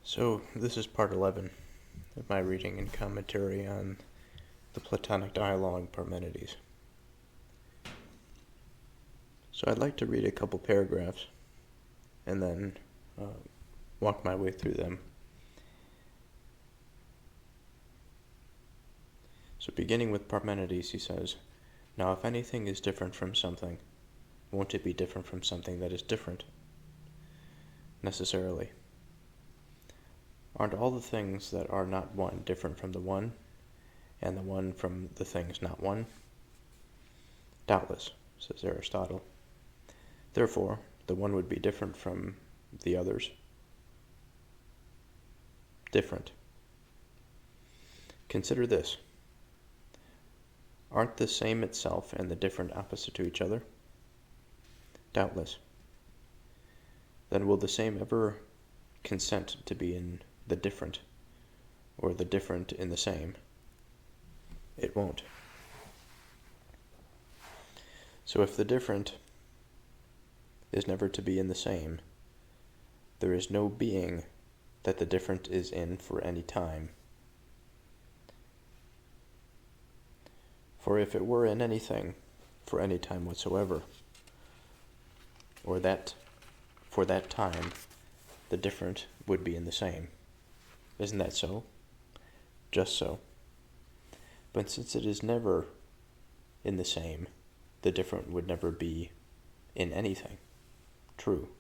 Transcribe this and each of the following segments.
So, this is part 11 of my reading and commentary on the Platonic dialogue Parmenides. So, I'd like to read a couple paragraphs and then walk my way through them. So, beginning with Parmenides, he says, "Now, if anything is different from something, won't it be different from something that is different? Necessarily. Aren't all the things that are not one different from the one, and the one from the things not one? Doubtless, says Aristotle. Therefore, the one would be different from the others. Different. Consider this. Aren't the same itself and the different opposite to each other? Doubtless. Then will the same ever consent to be in the different, or the different in the same? It won't. So if the different is never to be in the same, there is no being that the different is in for any time. For if it were in anything for any time whatsoever, or that for that time the different would be in the same. Isn't that so? Just so. But since it is never in the same, the different would never be in anything. True.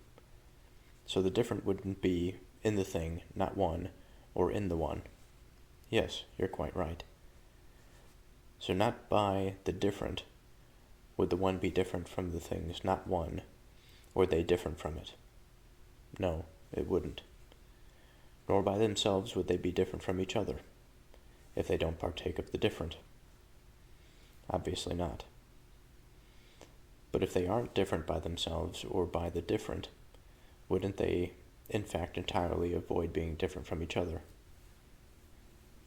So the different wouldn't be in the thing, not one, or in the one. Yes, you're quite right. So not by the different would the one be different from the things not one, or they different from it. No, it wouldn't. Nor by themselves would they be different from each other, if they don't partake of the different. Obviously not. But if they aren't different by themselves or by the different, wouldn't they, in fact, entirely avoid being different from each other?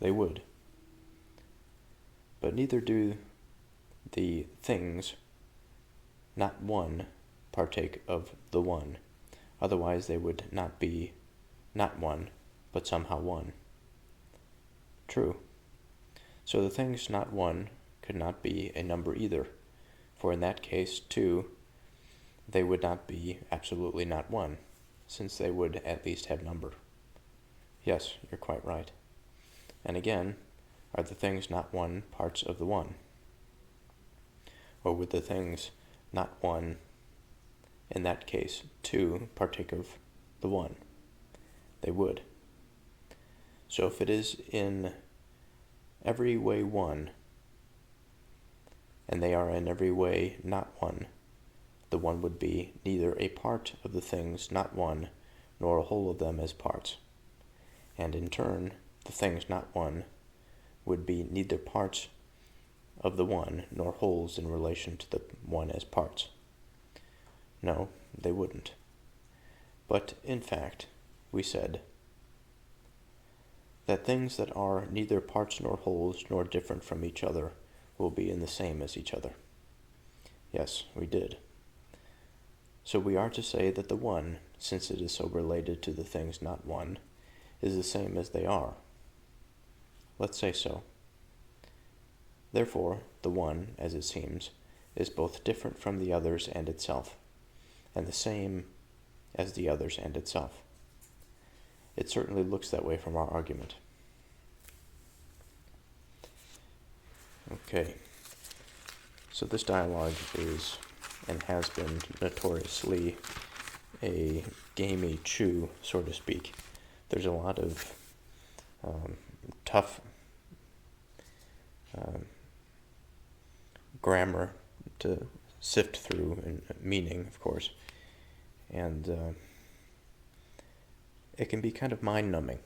They would. But neither do the things, not one, partake of the one. Otherwise they would not be not one, but somehow one. True. So the things not one could not be a number either, for in that case, too, they would not be absolutely not one, since they would at least have number. Yes, you're quite right. And again, are the things not one parts of the one? Or would the things not one, in that case, too, partake of the one? They would. So if it is in every way one, and they are in every way not one, the one would be neither a part of the things not one, nor a whole of them as parts. And in turn, the things not one would be neither parts of the one, nor wholes in relation to the one as parts. No, they wouldn't. But, in fact, we said that things that are neither parts nor wholes nor different from each other will be in the same as each other. Yes, we did. So we are to say that the one, since it is so related to the things not one, is the same as they are. Let's say so. Therefore, the one, as it seems, is both different from the others and itself, and the same as the others and itself. It certainly looks that way from our argument. Okay, so this dialogue is, and has been notoriously, a gamey chew, so to speak. There's a lot of tough grammar to sift through, and meaning, of course, and it can be kind of mind-numbing.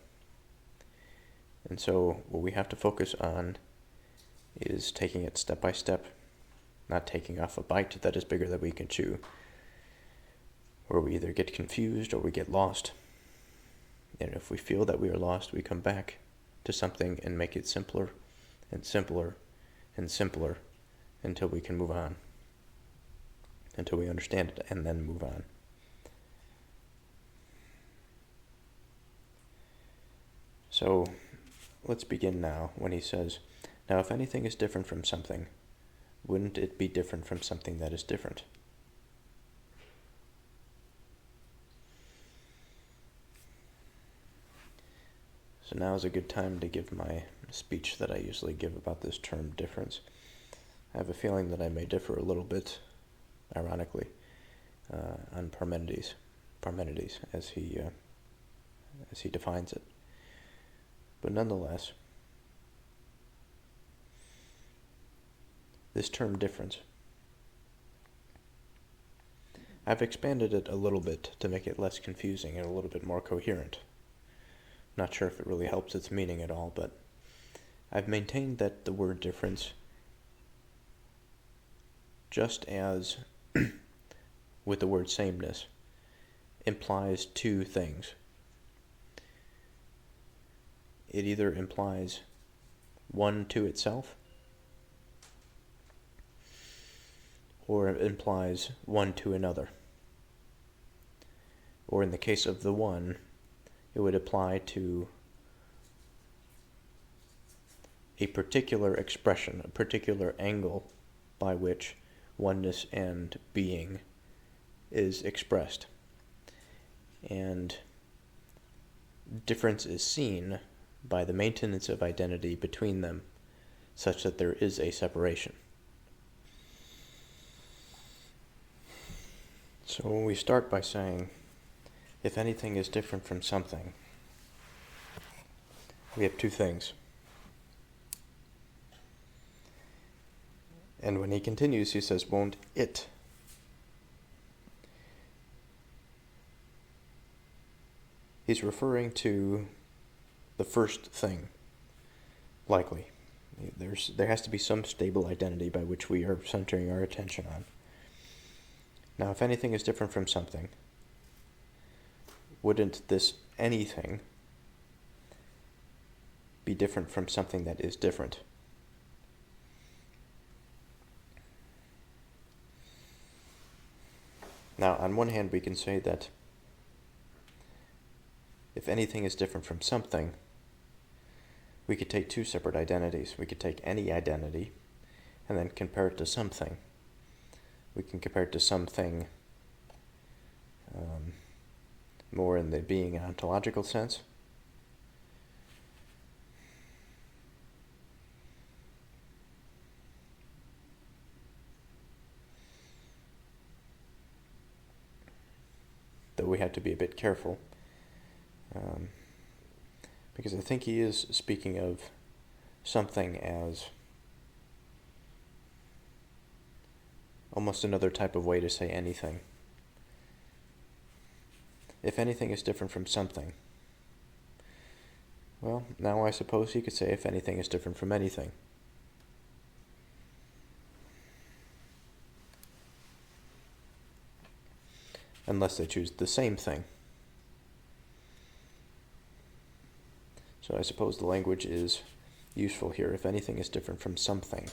And so what we have to focus on is taking it step by step, not taking off a bite that is bigger than we can chew, where we either get confused or we get lost. And if we feel that we are lost, we come back to something and make it simpler and simpler and simpler until we can move on, until we understand it, and then move on. So let's begin now when he says, now if anything is different from something, wouldn't it be different from something that is different? So now is a good time to give my speech that I usually give about this term difference. I have a feeling that I may differ a little bit, ironically, on Parmenides, as he defines it. But nonetheless, this term difference, I've expanded it a little bit to make it less confusing and a little bit more coherent. Not sure if it really helps its meaning at all, but I've maintained that the word difference, just as with the word sameness, implies two things. It either implies one to itself, or it implies one to another. Or in the case of the one, it would apply to a particular expression, a particular angle by which oneness and being is expressed. And difference is seen by the maintenance of identity between them, such that there is a separation. So when we start by saying, if anything is different from something, we have two things. And when he continues, he says, won't it? He's referring to the first thing, likely. There has to be some stable identity by which we are centering our attention on. Now, if anything is different from something, wouldn't this anything be different from something that is different? Now, on one hand, we can say that if anything is different from something, we could take two separate identities. We could take any identity and then compare it to something. We can compare it to something more in the being ontological sense. Though we have to be a bit careful, because I think he is speaking of something as almost another type of way to say anything. If anything is different from something, well, now I suppose you could say if anything is different from anything. Unless they choose the same thing. So I suppose the language is useful here. If anything is different from something.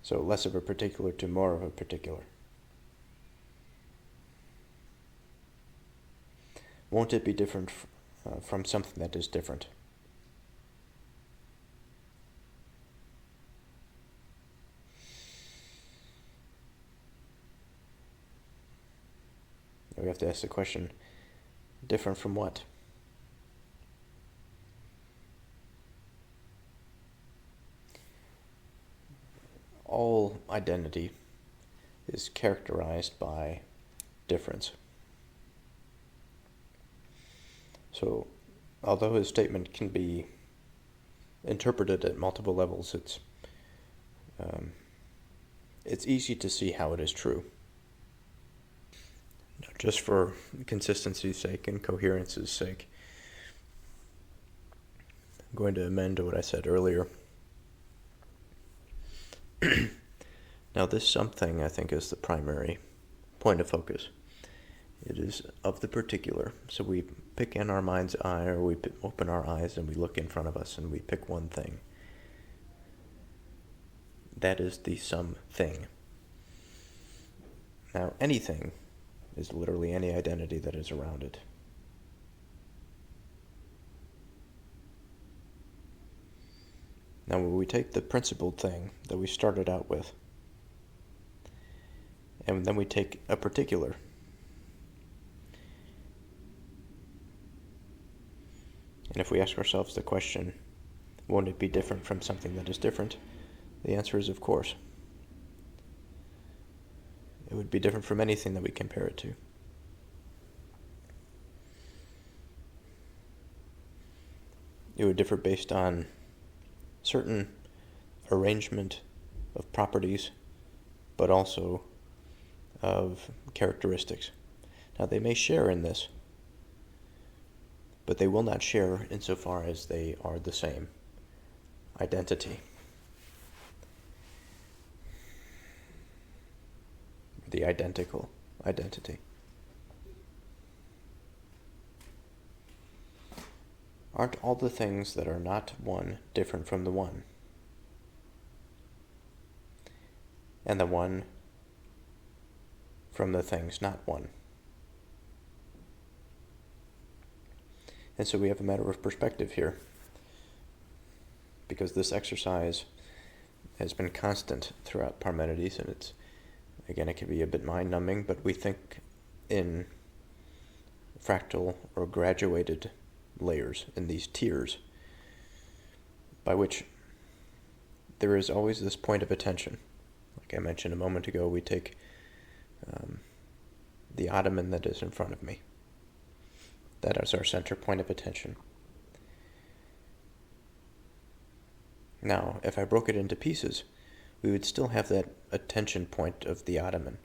So less of a particular to more of a particular. Won't it be different from something that is different? We have to ask the question, different from what? All identity is characterized by difference. So, although his statement can be interpreted at multiple levels, it's easy to see how it is true. Just for consistency's sake and coherence's sake, I'm going to amend what I said earlier. Now, this something, I think, is the primary point of focus. It is of the particular. So we pick in our mind's eye, or we open our eyes and we look in front of us and we pick one thing. That is the something. Now, anything is literally any identity that is around it. Now, when we take the principled thing that we started out with, and then we take a particular, and if we ask ourselves the question, won't it be different from something that is different? The answer is, of course. It would be different from anything that we compare it to. It would differ based on certain arrangement of properties, but also of characteristics. Now, they may share in this, but they will not share insofar as they are the same identity. The identical identity. Aren't all the things that are not one different from the one? And the one from the things not one? And so we have a matter of perspective here, because this exercise has been constant throughout Parmenides, and it's, again, it can be a bit mind-numbing, but we think in fractal or graduated layers, in these tiers, by which there is always this point of attention. Like I mentioned a moment ago, we take the ottoman that is in front of me. That is our center point of attention. Now, if I broke it into pieces, we would still have that attention point of the ottoman.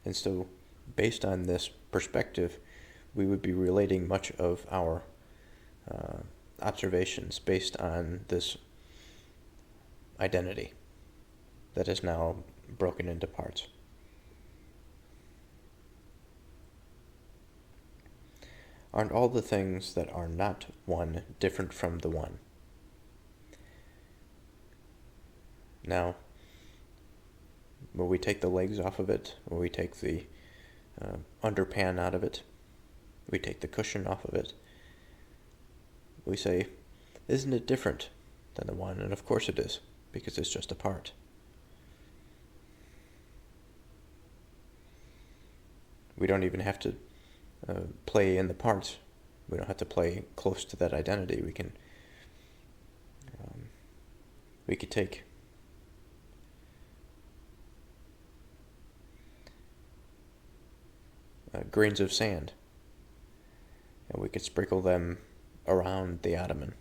And so, based on this perspective, we would be relating much of our observations based on this identity that is now broken into parts. Aren't all the things that are not one different from the one? Now, when we take the legs off of it, when we take the underpan out of it, we take the cushion off of it, we say, isn't it different than the one? And of course it is, because it's just a part. We don't even have to play in the parts. We don't have to play close to that identity. We could take grains of sand, and we could sprinkle them around the ottoman.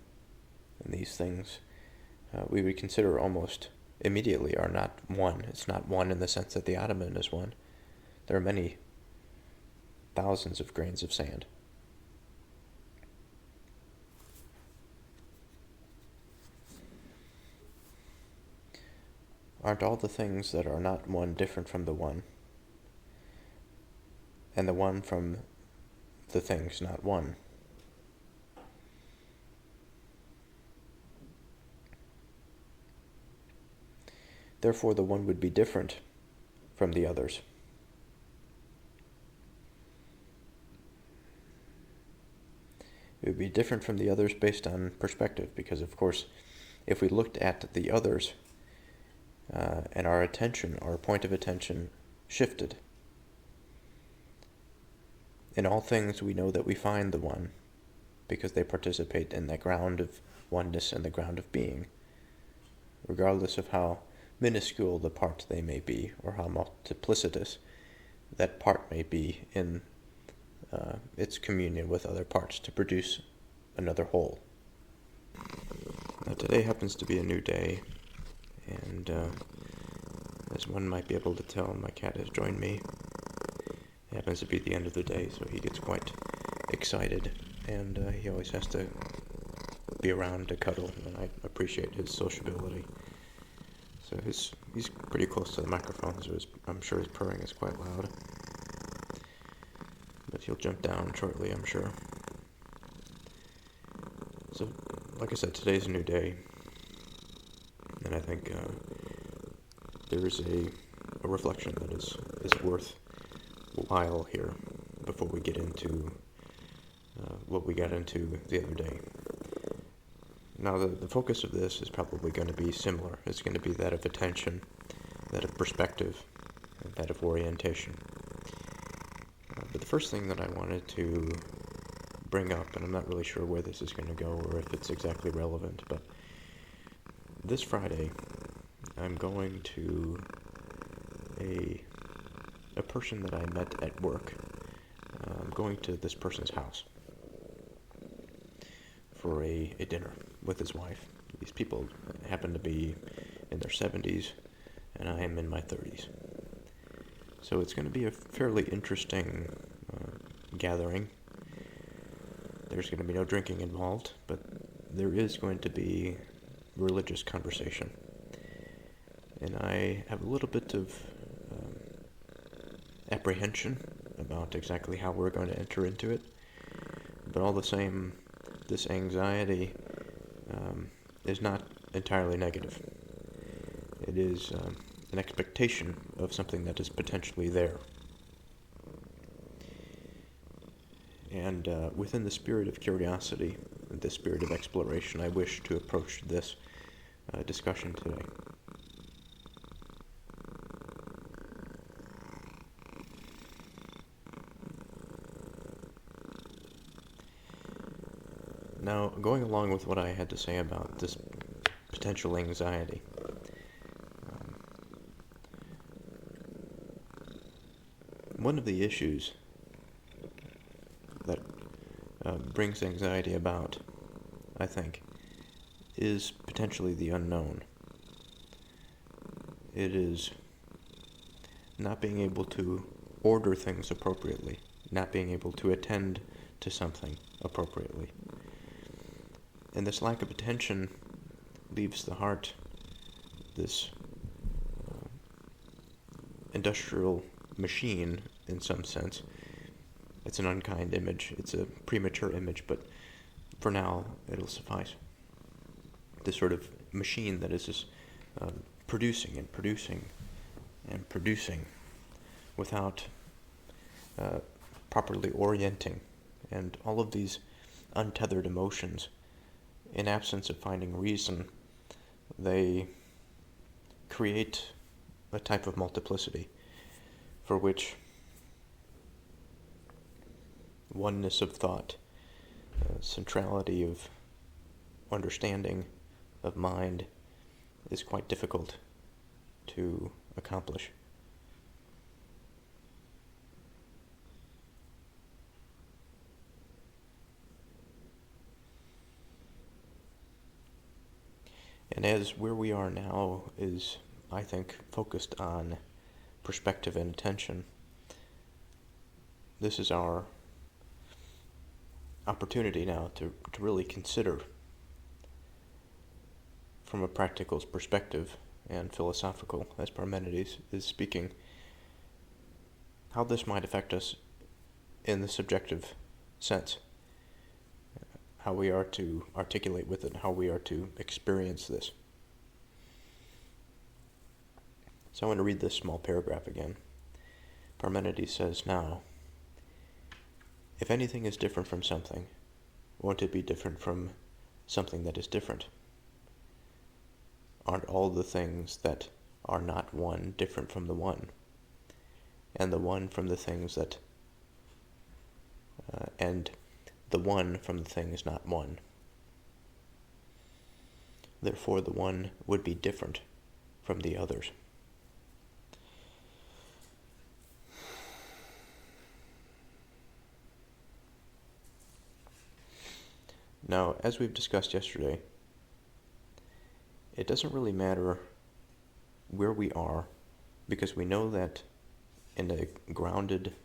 And these things we would consider almost immediately are not one. It's not one in the sense that the ottoman is one. There are many thousands of grains of sand. Aren't all the things that are not one different from the one, and the one from the things not one? Therefore, the one would be different from the others. It would be different from the others based on perspective, because, of course, if we looked at the others and our attention, our point of attention shifted, in all things we know that we find the one, because they participate in the ground of oneness and the ground of being, regardless of how minuscule the part they may be, or how multiplicitous that part may be in its communion with other parts to produce another whole. Now, today happens to be a new day, and as one might be able to tell, my cat has joined me. It happens to be the end of the day, so he gets quite excited, and he always has to be around to cuddle, and I appreciate his sociability. So he's pretty close to the microphone, so I'm sure his purring is quite loud. But he'll jump down shortly, I'm sure. So, like I said, today's a new day, and I think there is a reflection that is worth while here. before we get into what we got into the other day. Now, the focus of this is probably going to be similar. It's going to be that of attention, that of perspective, and that of orientation. But the first thing that I wanted to bring up, and I'm not really sure where this is going to go or if it's exactly relevant, but this Friday, I'm going to a person that I met at work. I'm going to this person's house for a dinner with his wife. These people happen to be in their 70s, and I am in my 30s. So it's going to be a fairly interesting gathering. There's going to be no drinking involved, but there is going to be religious conversation. And I have a little bit of apprehension about exactly how we're going to enter into it. But all the same, this anxiety is not entirely negative. It is an expectation of something that is potentially there. And within the spirit of curiosity, the spirit of exploration, I wish to approach this discussion today. Now, going along with what I had to say about this potential anxiety, one of the issues that brings anxiety about, I think, is potentially the unknown. It is not being able to order things appropriately, not being able to attend to something appropriately. And this lack of attention leaves the heart this industrial machine, in some sense. It's an unkind image. It's a premature image, but for now, it'll suffice. This sort of machine that is just producing and producing and producing without properly orienting. And all of these untethered emotions, in absence of finding reason, they create a type of multiplicity for which oneness of thought, centrality of understanding, of mind, is quite difficult to accomplish. And as where we are now is, I think, focused on perspective and attention, this is our opportunity now to really consider from a practical perspective and philosophical, as Parmenides is speaking, how this might affect us in the subjective sense, how we are to articulate with it, how we are to experience this. So I want to read this small paragraph again. Parmenides says, "Now, if anything is different from something, won't it be different from something that is different? Aren't all the things that are not one different from the one, and the one from the things that, and the one from the things not one? Therefore the one would be different from the others." Now, as we've discussed yesterday, it doesn't really matter where we are, because we know that in a grounded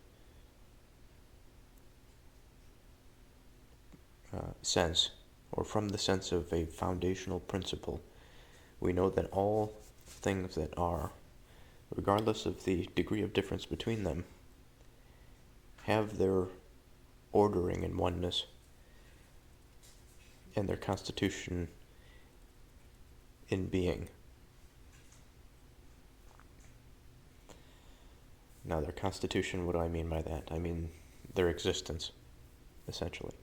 sense, or from the sense of a foundational principle, we know that all things that are, regardless of the degree of difference between them, have their ordering and oneness and their constitution in being. Now, their constitution, what do I mean by that? I mean their existence, essentially.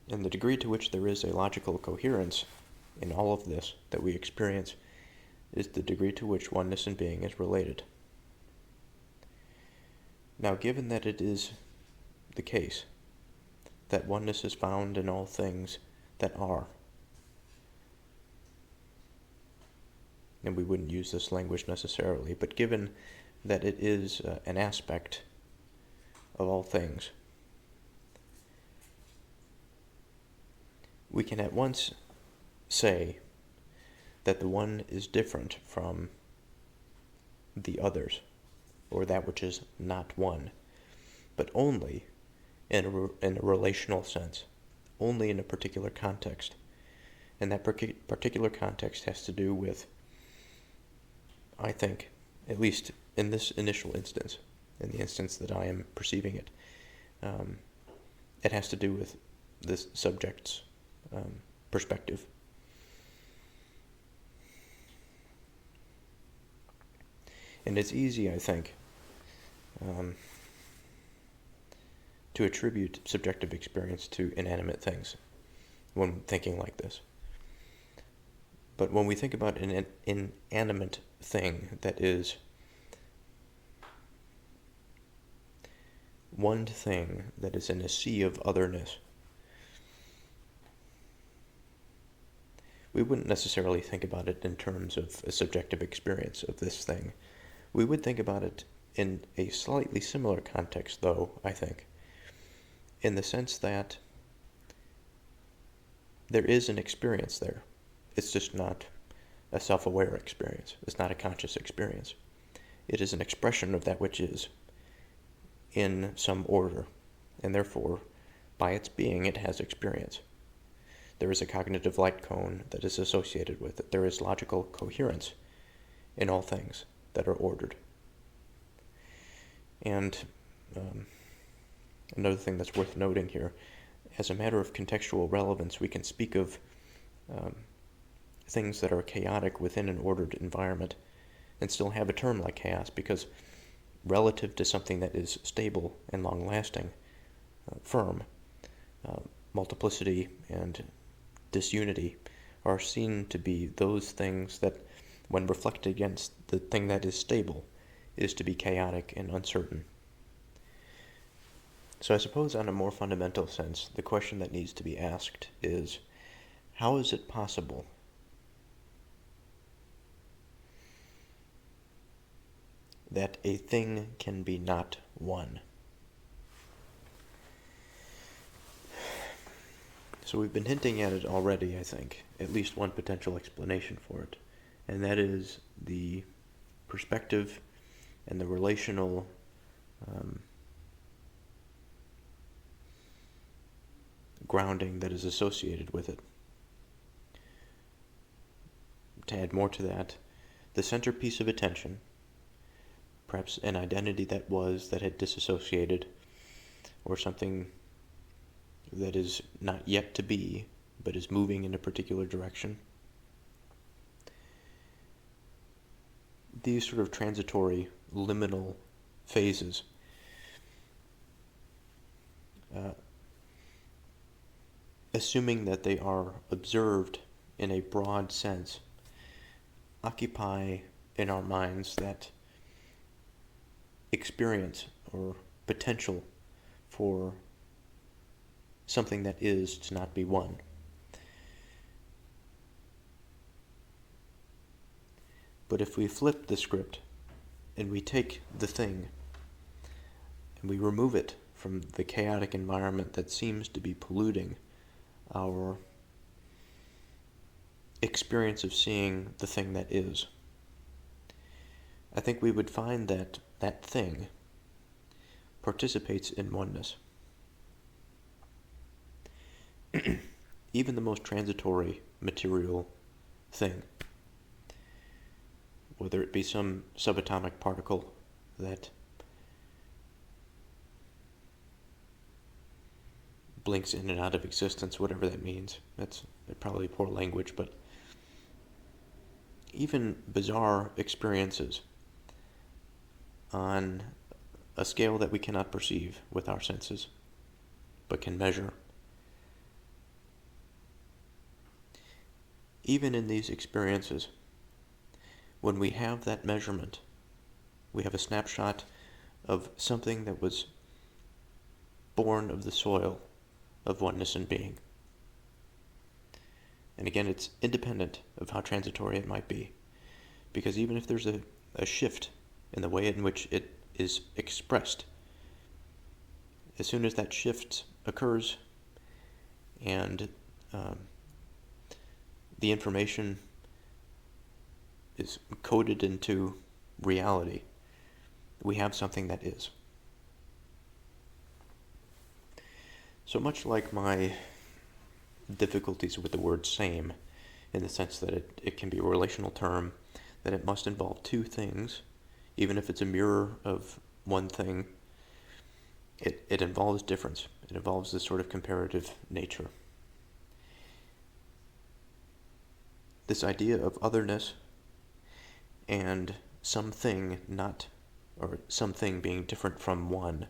And the degree to which there is a logical coherence in all of this that we experience is the degree to which oneness in being is related. Now, given that it is the case that oneness is found in all things that are, and we wouldn't use this language necessarily, but given that it is an aspect of all things, we can at once say that the one is different from the others, or that which is not one, but only in a relational sense, only in a particular context. And that particular context has to do with, I think, at least in this initial instance, in the instance that I am perceiving it, it has to do with this subject's perspective. And it's easy, I think, to attribute subjective experience to inanimate things when thinking like this. But when we think about an inanimate thing that is one thing that is in a sea of otherness, we wouldn't necessarily think about it in terms of a subjective experience of this thing. We would think about it in a slightly similar context, though, I think, in the sense that there is an experience there. It's just not a self-aware experience. It's not a conscious experience. It is an expression of that which is in some order, and therefore, by its being, it has experience. There is a cognitive light cone that is associated with it. There is logical coherence in all things that are ordered. And another thing that's worth noting here, as a matter of contextual relevance, we can speak of things that are chaotic within an ordered environment and still have a term like chaos, because relative to something that is stable and long-lasting, firm, multiplicity and disunity are seen to be those things that, when reflected against the thing that is stable, is to be chaotic and uncertain. So I suppose on a more fundamental sense, the question that needs to be asked is, how is it possible that a thing can be not one? So we've been hinting at it already, I think, at least one potential explanation for it, and that is the perspective and the relational grounding that is associated with it. To add more to that, the centerpiece of attention, perhaps an identity that had disassociated, or something that is not yet to be, but is moving in a particular direction. These sort of transitory, liminal phases assuming that they are observed in a broad sense, occupy in our minds that experience or potential for something that is to not be one. But if we flip the script and we take the thing and we remove it from the chaotic environment that seems to be polluting our experience of seeing the thing that is, I think we would find that that thing participates in oneness. Even the most transitory material thing, whether it be some subatomic particle that blinks in and out of existence, whatever that means. That's probably poor language, but even bizarre experiences on a scale that we cannot perceive with our senses, but can measure. Even in these experiences, when we have that measurement, we have a snapshot of something that was born of the soil of oneness and being. And again, it's independent of how transitory it might be. Because even if there's a shift in the way in which it is expressed, as soon as that shift occurs and the information is coded into reality, we have something that is. So much like my difficulties with the word same, in the sense that it can be a relational term, that it must involve two things, even if it's a mirror of one thing, it involves difference. It involves this sort of comparative nature. This idea of otherness and something not, or something being different from one,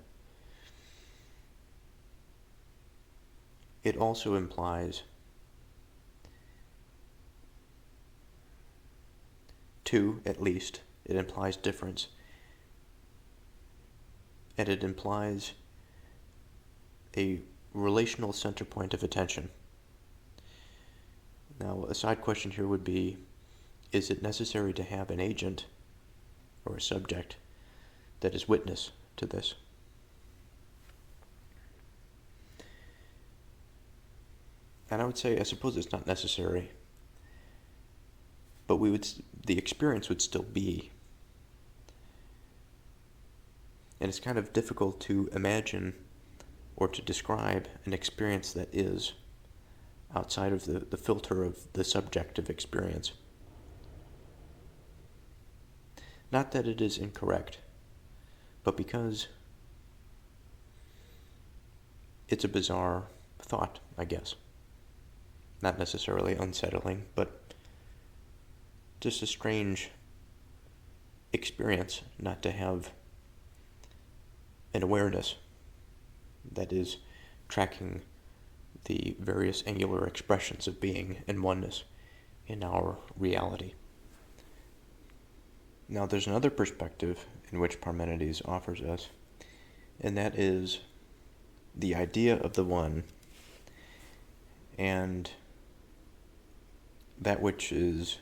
it also implies two, at least. It implies difference. And it implies a relational center point of attention. Now, a side question here would be, is it necessary to have an agent or a subject that is witness to this? And I would say, I suppose it's not necessary, but the experience would still be. And it's kind of difficult to imagine or to describe an experience that is outside of the filter of the subjective experience. Not that it is incorrect, but because it's a bizarre thought, I guess. Not necessarily unsettling, but just a strange experience not to have an awareness that is tracking the various angular expressions of being and oneness in our reality. Now, there's another perspective in which Parmenides offers us, and that is the idea of the one and that which is,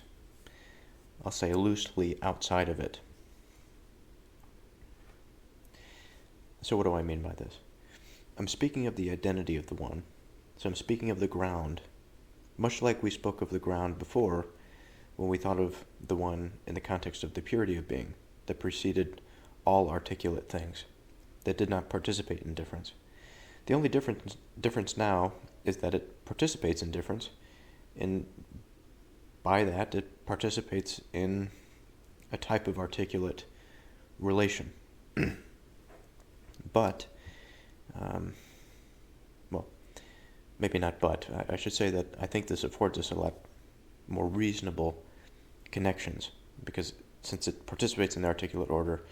I'll say, loosely outside of it. So what do I mean by this? I'm speaking of the identity of the one. So I'm speaking of the ground, much like we spoke of the ground before when we thought of the one in the context of the purity of being that preceded all articulate things, that did not participate in difference. The only difference now is that it participates in difference, and by that it participates in a type of articulate relation. But, well, maybe not but, I should say that I think this affords us a lot more reasonable connections, because since it participates in the articulate order,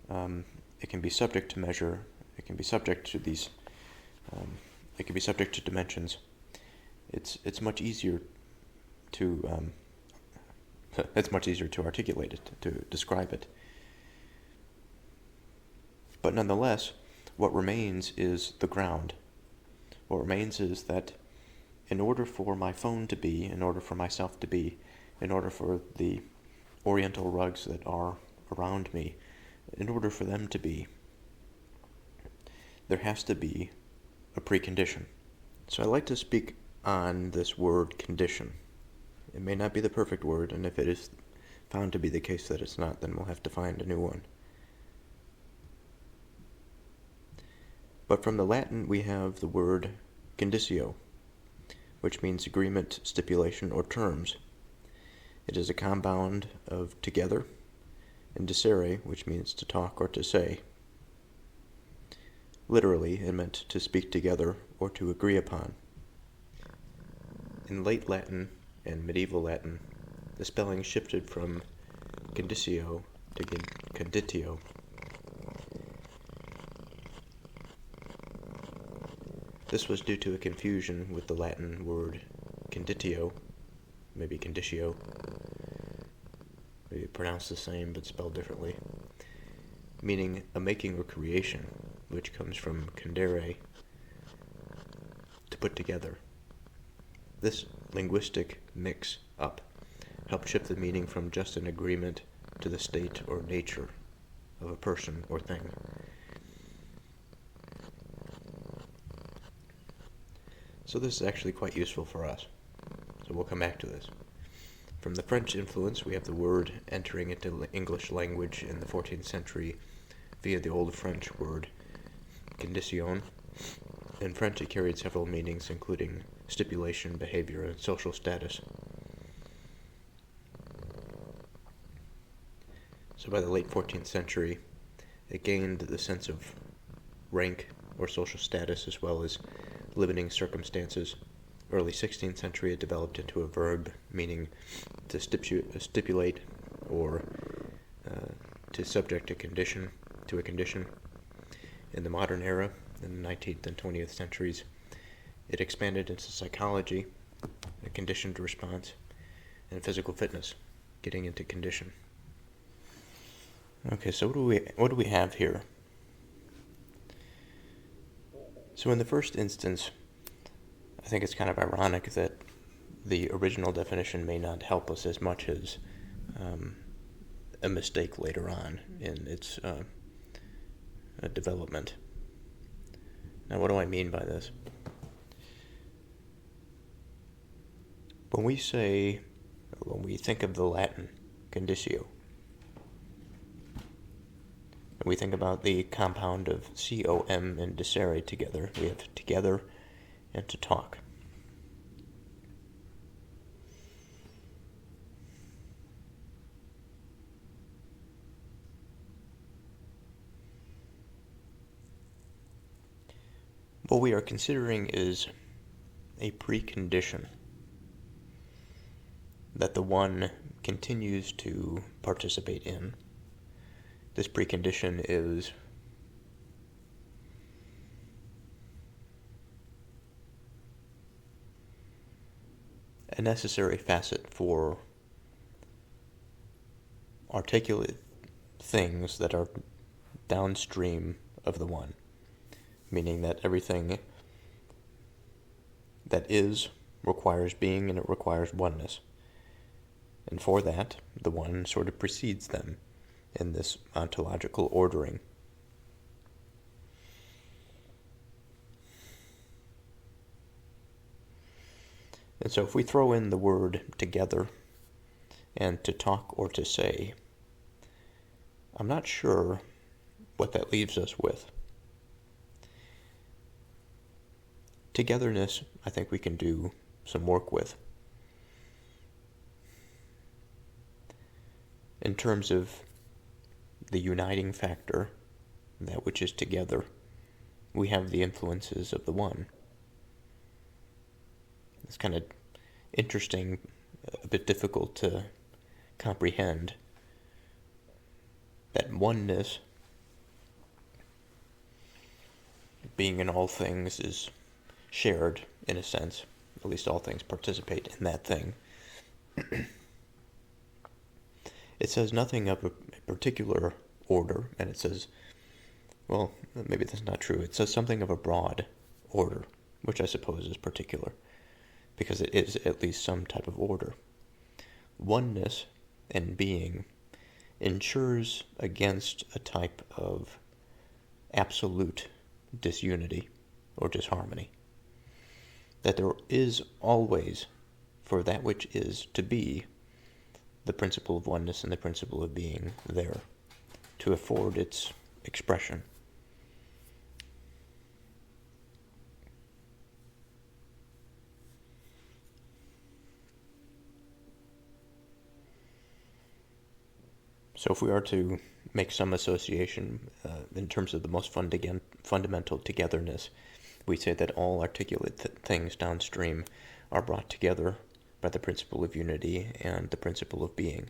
it can be subject to measure, it can be subject to these, it can be subject to dimensions. It's much easier to, it's much easier to articulate it, to describe it. But nonetheless, what remains is the ground. What remains is that in order for my phone to be, in order for myself to be, in order for the oriental rugs that are around me, in order for them to be, there has to be a precondition. So I like to speak on this word condition. It may not be the perfect word, and if it is found to be the case that it's not, then we'll have to find a new one. But from the Latin we have the word conditio, which means agreement, stipulation, or terms. It is a compound of together and dicere, which means to talk or to say. Literally, it meant to speak together or to agree upon. In late Latin and medieval Latin, the spelling shifted from conditio to conditio. This was due to a confusion with the Latin word conditio, maybe conditio, maybe pronounced the same but spelled differently, meaning a making or creation, which comes from condere, to put together. This linguistic mix-up helped shift the meaning from just an agreement to the state or nature of a person or thing. So this is actually quite useful for us. So we'll come back to this. From the French influence, we have the word entering into English language in the 14th century via the Old French word condition. In French, it carried several meanings, including stipulation, behavior, and social status. So by the late 14th century, it gained the sense of rank or social status as well as limiting circumstances. Early 16th century, it developed into a verb meaning to stipulate or to subject a condition to a condition. In the modern era, in the 19th and 20th centuries, it expanded into psychology, a conditioned response, and physical fitness, getting into condition. Okay, so what do we have here? So in the first instance, I think it's kind of ironic that the original definition may not help us as much as a mistake later on in its development. Now, what do I mean by this? When we think of the Latin conditio, we think about the compound of com and dicere together. We have together and to talk. What we are considering is a precondition that the one continues to participate in. This precondition is a necessary facet for articulate things that are downstream of the one, meaning that everything that is requires being and it requires oneness. And for that, the one sort of precedes them in this ontological ordering. And so if we throw in the word together and to talk or to say, I'm not sure what that leaves us with. Togetherness, I think we can do some work with. In terms of the uniting factor, that which is together, we have the influences of the one. It's kind of interesting, a bit difficult to comprehend that oneness, being in all things, is shared in a sense. At least all things participate in that thing. It says nothing of a particular order, and it says, well, maybe that's not true. It says something of a broad order, which I suppose is particular, because it is at least some type of order. Oneness and being ensures against a type of absolute disunity or disharmony. That there is always, for that which is to be, the principle of oneness and the principle of being there to afford its expression. So if we are to make some association in terms of the most fundamental togetherness, we say that all articulate things downstream are brought together by the principle of unity and the principle of being.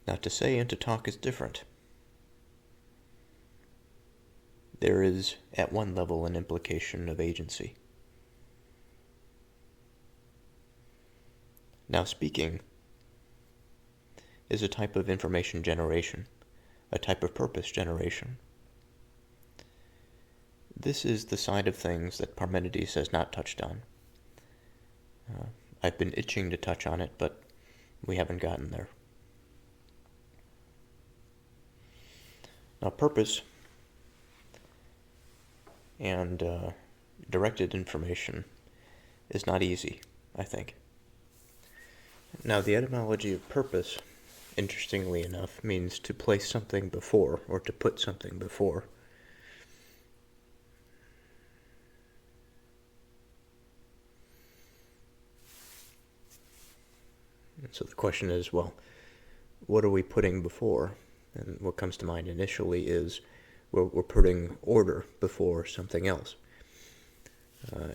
Now, to say and to talk is different. There is, at one level, an implication of agency. Now, speaking is a type of information generation, a type of purpose generation. This is the side of things that Parmenides has not touched on. I've been itching to touch on it, but we haven't gotten there. Now, purpose and directed information is not easy, I think. Now, the etymology of purpose, interestingly enough, means to place something before, or to put something before. And so the question is, well, what are we putting before? And what comes to mind initially is we're putting order before something else.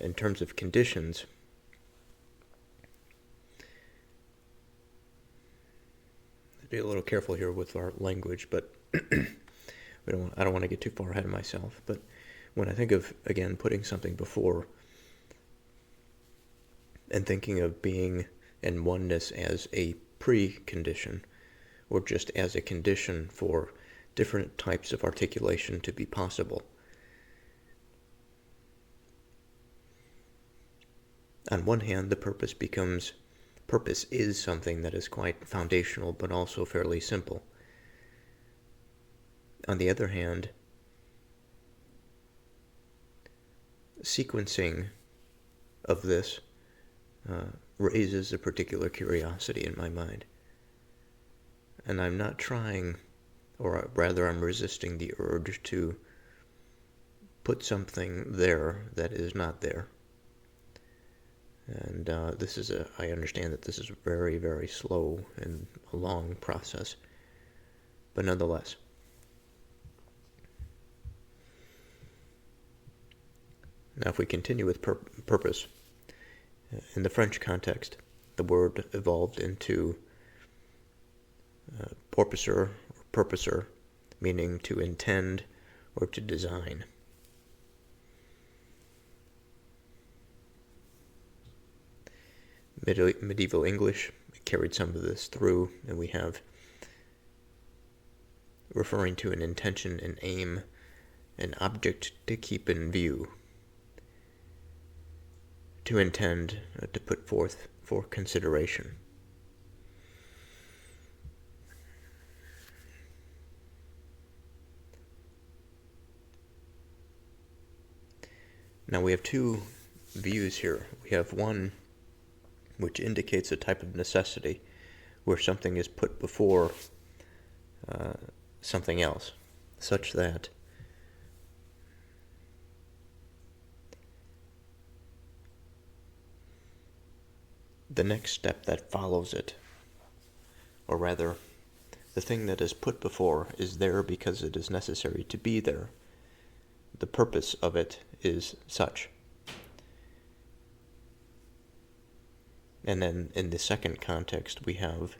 In terms of conditions, be a little careful here with our language, but I don't want to get too far ahead of myself. But when I think of, again, putting something before and thinking of being and oneness as a precondition, or just as a condition for different types of articulation to be possible. On one hand, the purpose is something that is quite foundational, but also fairly simple. On the other hand, sequencing of this raises a particular curiosity in my mind. And I'm not trying, or rather I'm resisting the urge to put something there that is not there. And I understand that this is a very, very slow and a long process, but nonetheless. Now, if we continue with purpose, in the French context, the word evolved into porpoiser, or purposer, meaning to intend or to design. Medieval English carried some of this through, and we have referring to an intention, an aim, an object to keep in view, to intend, to put forth for consideration. Now we have two views here. We have one which indicates a type of necessity where something is put before something else, such that the next step that follows it, or rather, the thing that is put before is there because it is necessary to be there. The purpose of it is such. And then in the second context, we have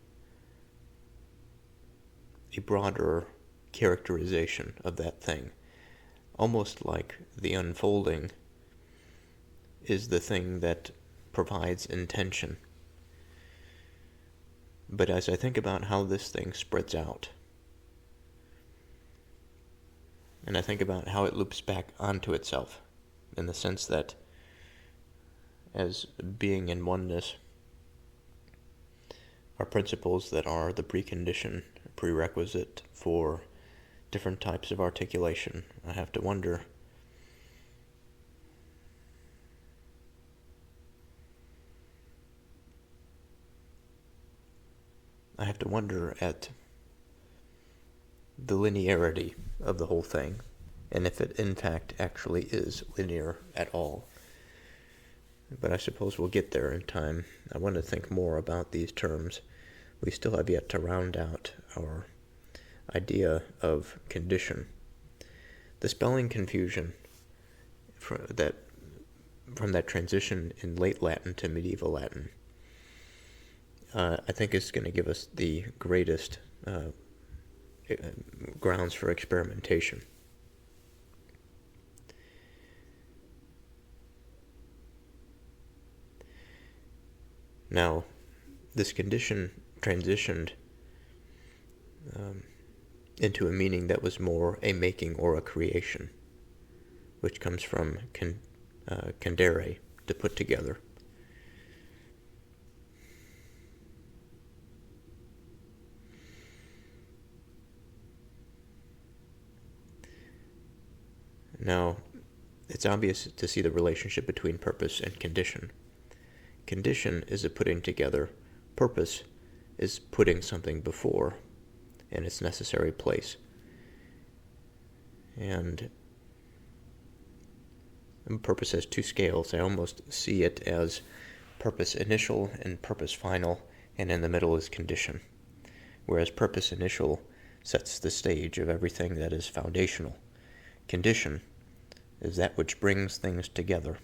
a broader characterization of that thing, almost like the unfolding is the thing that provides intention. But as I think about how this thing spreads out, and I think about how it loops back onto itself, in the sense that as being in oneness are principles that are the prerequisite for different types of articulation, I have to wonder at the linearity of the whole thing, and if it in fact actually is linear at all. But I suppose we'll get there in time. I want to think more about these terms. We still have yet to round out our idea of condition. The spelling confusion from that transition in late Latin to medieval Latin I think is going to give us the greatest grounds for experimentation. Now, this condition transitioned into a meaning that was more a making or a creation, which comes from candere, to put together. Now, it's obvious to see the relationship between purpose and condition. Condition is a putting together. Purpose is putting something before in its necessary place. And purpose has two scales. I almost see it as purpose initial and purpose final, and in the middle is condition. Whereas purpose initial sets the stage of everything that is foundational. Condition is that which brings things together.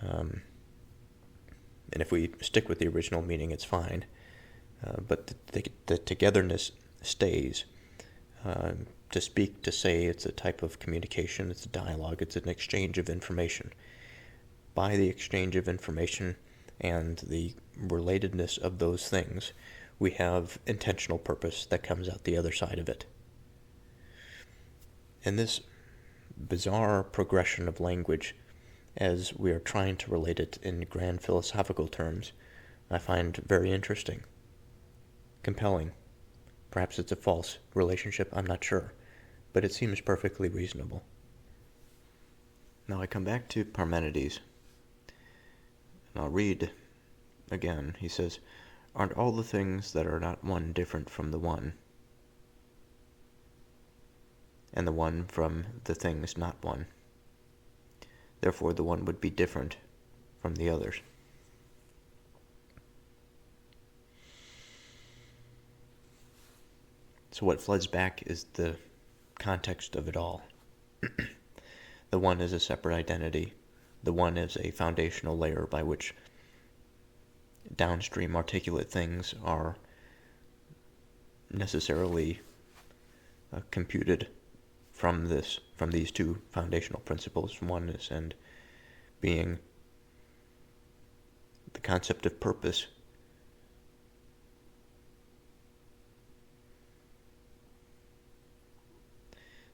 And if we stick with the original meaning, it's fine. But the togetherness stays. To speak, to say, it's a type of communication, it's a dialogue, it's an exchange of information. By the exchange of information and the relatedness of those things, we have intentional purpose that comes out the other side of it. And this bizarre progression of language, as we are trying to relate it in grand philosophical terms, I find very interesting, compelling. Perhaps it's a false relationship, I'm not sure, but it seems perfectly reasonable. Now I come back to Parmenides, and I'll read again. He says, "Aren't all the things that are not one different from the one, and the one from the things not one? Therefore the one would be different from the others." So what floods back is the context of it all. The one is a separate identity. The one is a foundational layer by which downstream articulate things are necessarily computed from these two foundational principles, oneness and being. The concept of purpose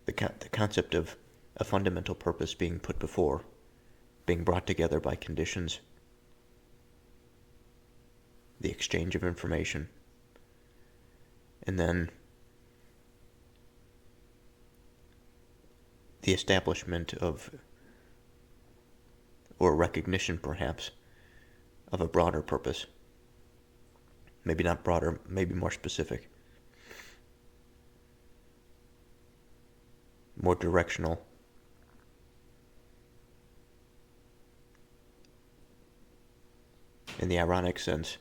the concept of a fundamental purpose being put before, being brought together by conditions, the exchange of information, and then the establishment of, or recognition perhaps, of a broader purpose. Maybe not broader, maybe more specific. More directional. In the ironic sense,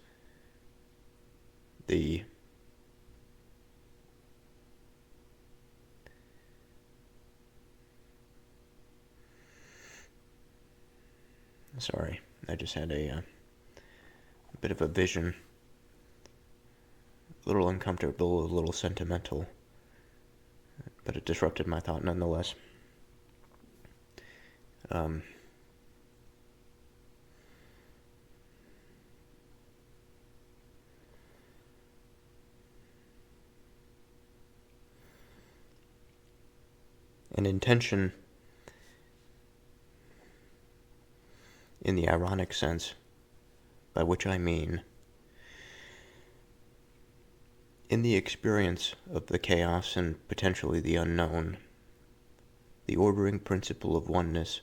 sorry, I just had a bit of a vision, a little uncomfortable, a little sentimental, but it disrupted my thought nonetheless. And intention, in the ironic sense, by which I mean in the experience of the chaos and potentially the unknown, the ordering principle of oneness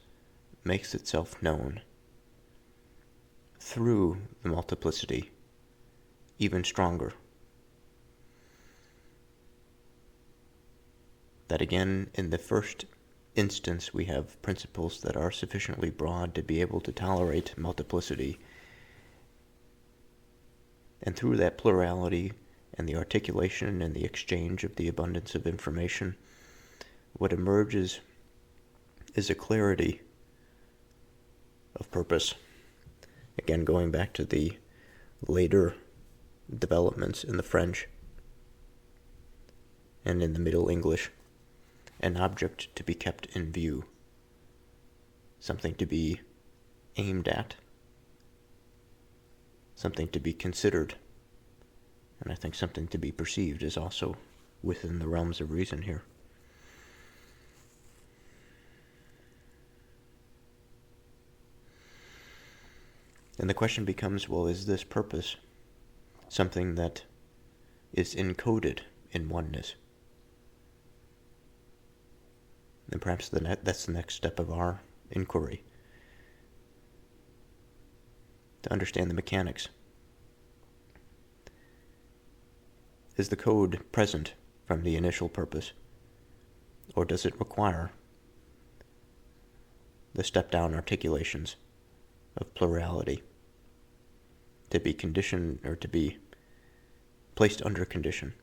makes itself known through the multiplicity, even stronger. That again, in the first instance, we have principles that are sufficiently broad to be able to tolerate multiplicity. And through that plurality and the articulation and the exchange of the abundance of information, what emerges is a clarity of purpose. Again, going back to the later developments in the French and in the Middle English, an object to be kept in view, something to be aimed at, something to be considered, and I think something to be perceived is also within the realms of reason here. And the question becomes, well, is this purpose something that is encoded in oneness? And perhaps that's the next step of our inquiry, to understand the mechanics. Is the code present from the initial purpose, or does it require the step-down articulations of plurality to be conditioned or to be placed under condition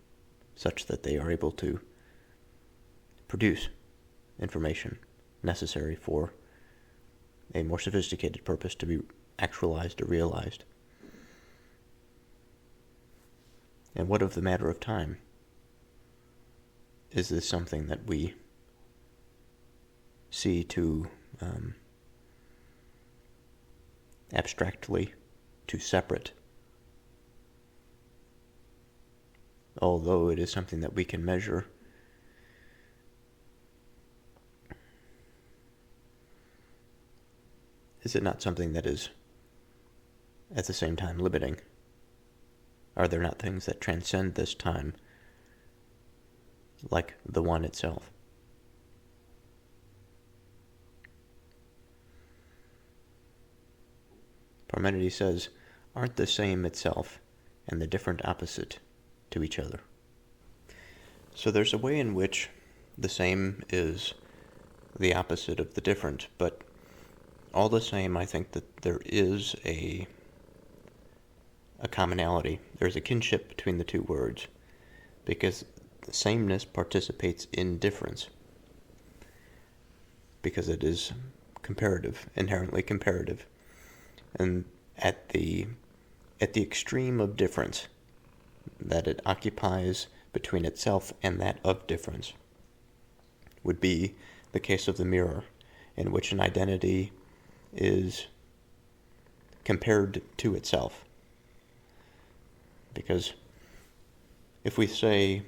such that they are able to produce information necessary for a more sophisticated purpose to be actualized or realized? And what of the matter of time? Is this something that we see too abstractly, too separate, although it is something that we can measure? Is it not something that is at the same time limiting? Are there not things that transcend this time, like the one itself? Parmenides says, aren't the same itself and the different opposite to each other? So there's a way in which the same is the opposite of the different, but all the same, I think that there is a commonality. There's a kinship between the two words, because the sameness participates in difference, because it is comparative, inherently comparative. And at the extreme of difference that it occupies between itself and that of difference would be the case of the mirror, in which an identity is compared to itself. Because if we say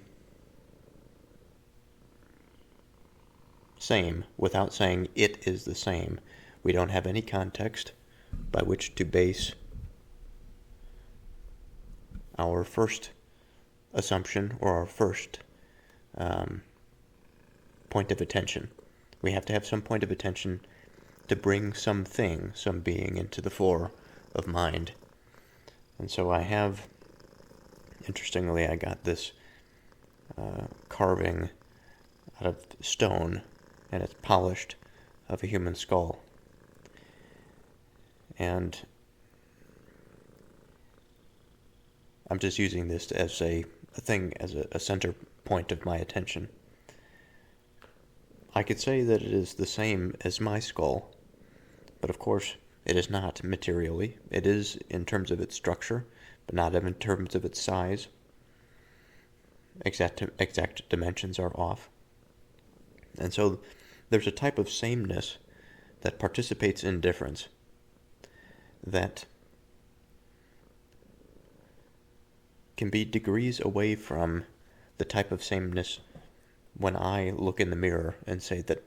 same without saying it is the same, we don't have any context by which to base our first assumption or our first point of attention. We have to have some point of attention to bring something, some being into the fore of mind. And so interestingly, I got this carving out of stone, and it's polished, of a human skull. And I'm just using this as a center point of my attention. I could say that it is the same as my skull, but of course it is not materially. It is in terms of its structure, but not in terms of its size. Exact dimensions are off. And so there's a type of sameness that participates in difference, that can be degrees away from the type of sameness when I look in the mirror and say that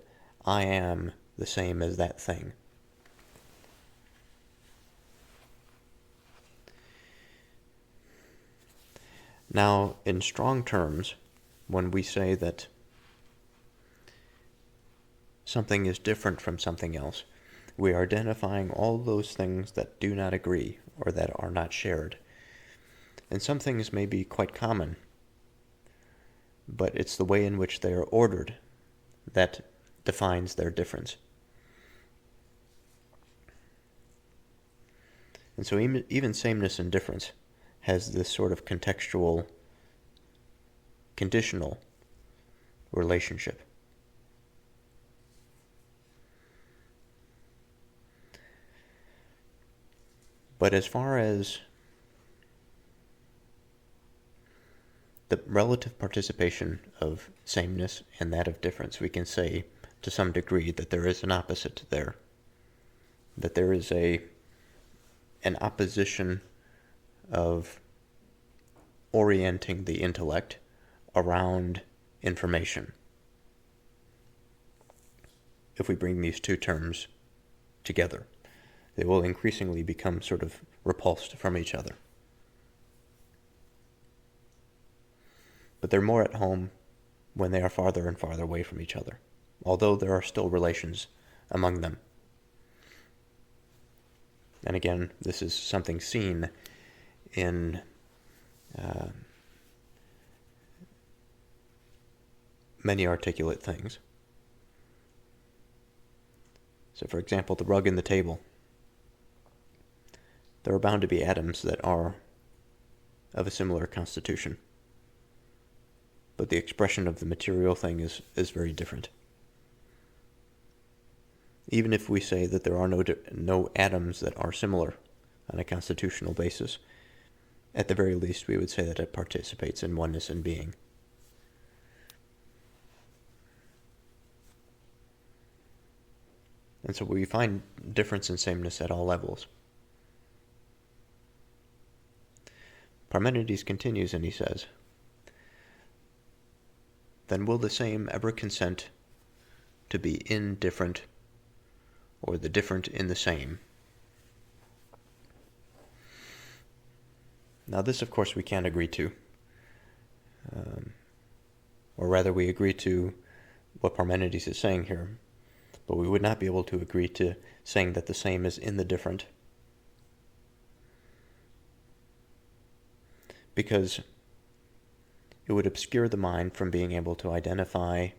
I am the same as that thing. Now, in strong terms, when we say that something is different from something else, we are identifying all those things that do not agree or that are not shared. And some things may be quite common, but it's the way in which they are ordered that defines their difference. And so even sameness and difference has this sort of contextual, conditional relationship. But as far as the relative participation of sameness and that of difference, we can say to some degree that there is an opposite there. That there is an opposition of orienting the intellect around information. If we bring these two terms together, they will increasingly become sort of repulsed from each other. But they're more at home when they are farther and farther away from each other, although there are still relations among them. And again, this is something seen in many articulate things. So, for example, the rug and the table. There are bound to be atoms that are of a similar constitution, but the expression of the material thing is very different. Even if we say that there are no atoms that are similar on a constitutional basis, at the very least we would say that it participates in oneness and being. And so we find difference and sameness at all levels. Parmenides continues and he says, "Then will the same ever consent to be indifferent, or the different in the same?" Now this, of course, we can't agree to. Or rather, we agree to what Parmenides is saying here, but we would not be able to agree to saying that the same is in the different, because it would obscure the mind from being able to identify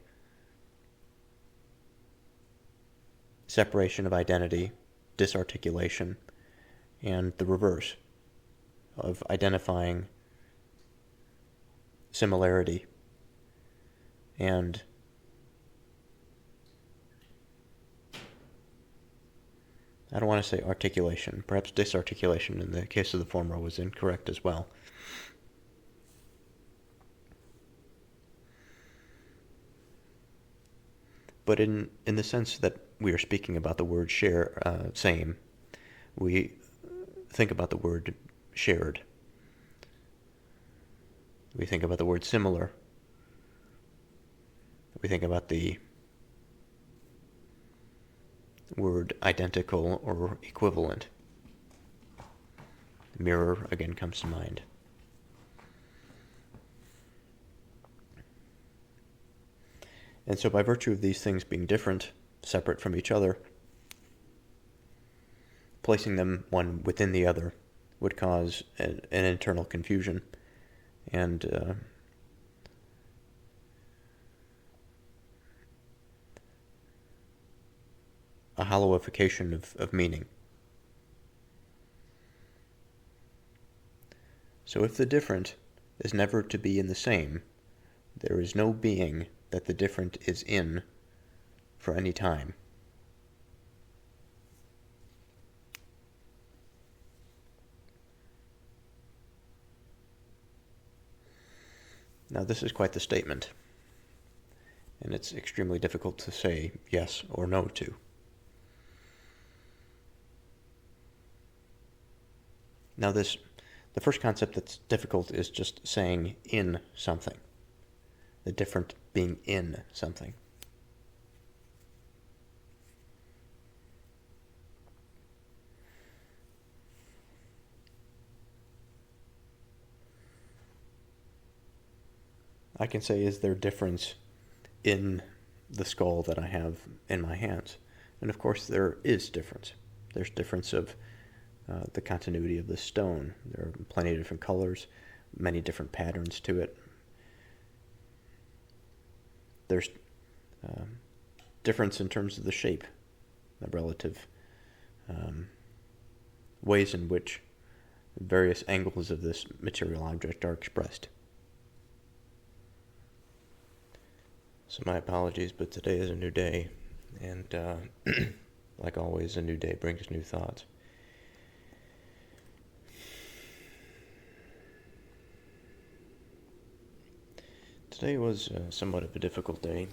separation of identity, disarticulation, and the reverse of identifying similarity and I don't want to say articulation. Perhaps disarticulation in the case of the former was incorrect as well. But in the sense that we are speaking about the word same, we think about the word shared. We think about the word similar. We think about the word identical or equivalent. Mirror again comes to mind. And so by virtue of these things being different, separate from each other, placing them one within the other would cause an internal confusion and a hollowification of meaning. So if the different is never to be in the same, there is no being that the different is in for any time. Now this is quite the statement, and it's extremely difficult to say yes or no to. Now the first concept that's difficult is just saying in something, the different being in something. I can say, is there difference in the skull that I have in my hands? And of course there is difference. There's difference of the continuity of the stone. There are plenty of different colors, many different patterns to it. There's difference in terms of the shape, the relative ways in which various angles of this material object are expressed. So my apologies, but today is a new day, and like always, a new day brings new thoughts. Today was somewhat of a difficult day.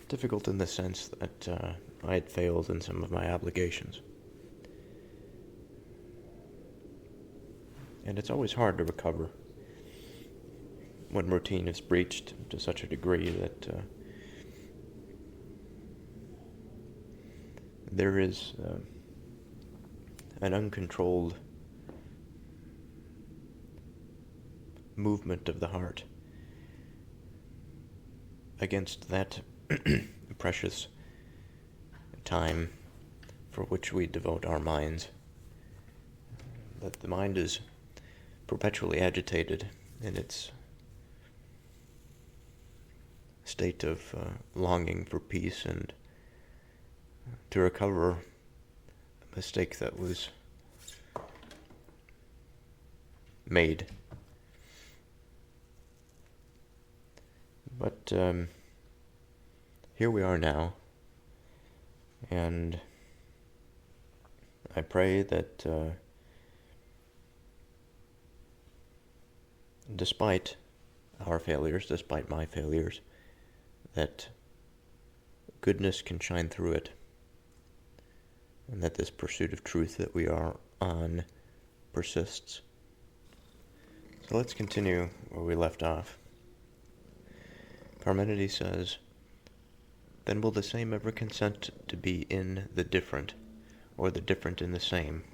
Difficult in the sense that I had failed in some of my obligations. And it's always hard to recover when routine is breached to such a degree that there is an uncontrolled movement of the heart against that precious time for which we devote our minds. That the mind is perpetually agitated in its state of longing for peace and to recover a mistake that was made. But here we are now, and I pray that despite our failures, despite my failures, that goodness can shine through it, and that this pursuit of truth that we are on persists. So let's continue where we left off. Parmenides says, "Then will the same ever consent to be in the different, or the different in the same?"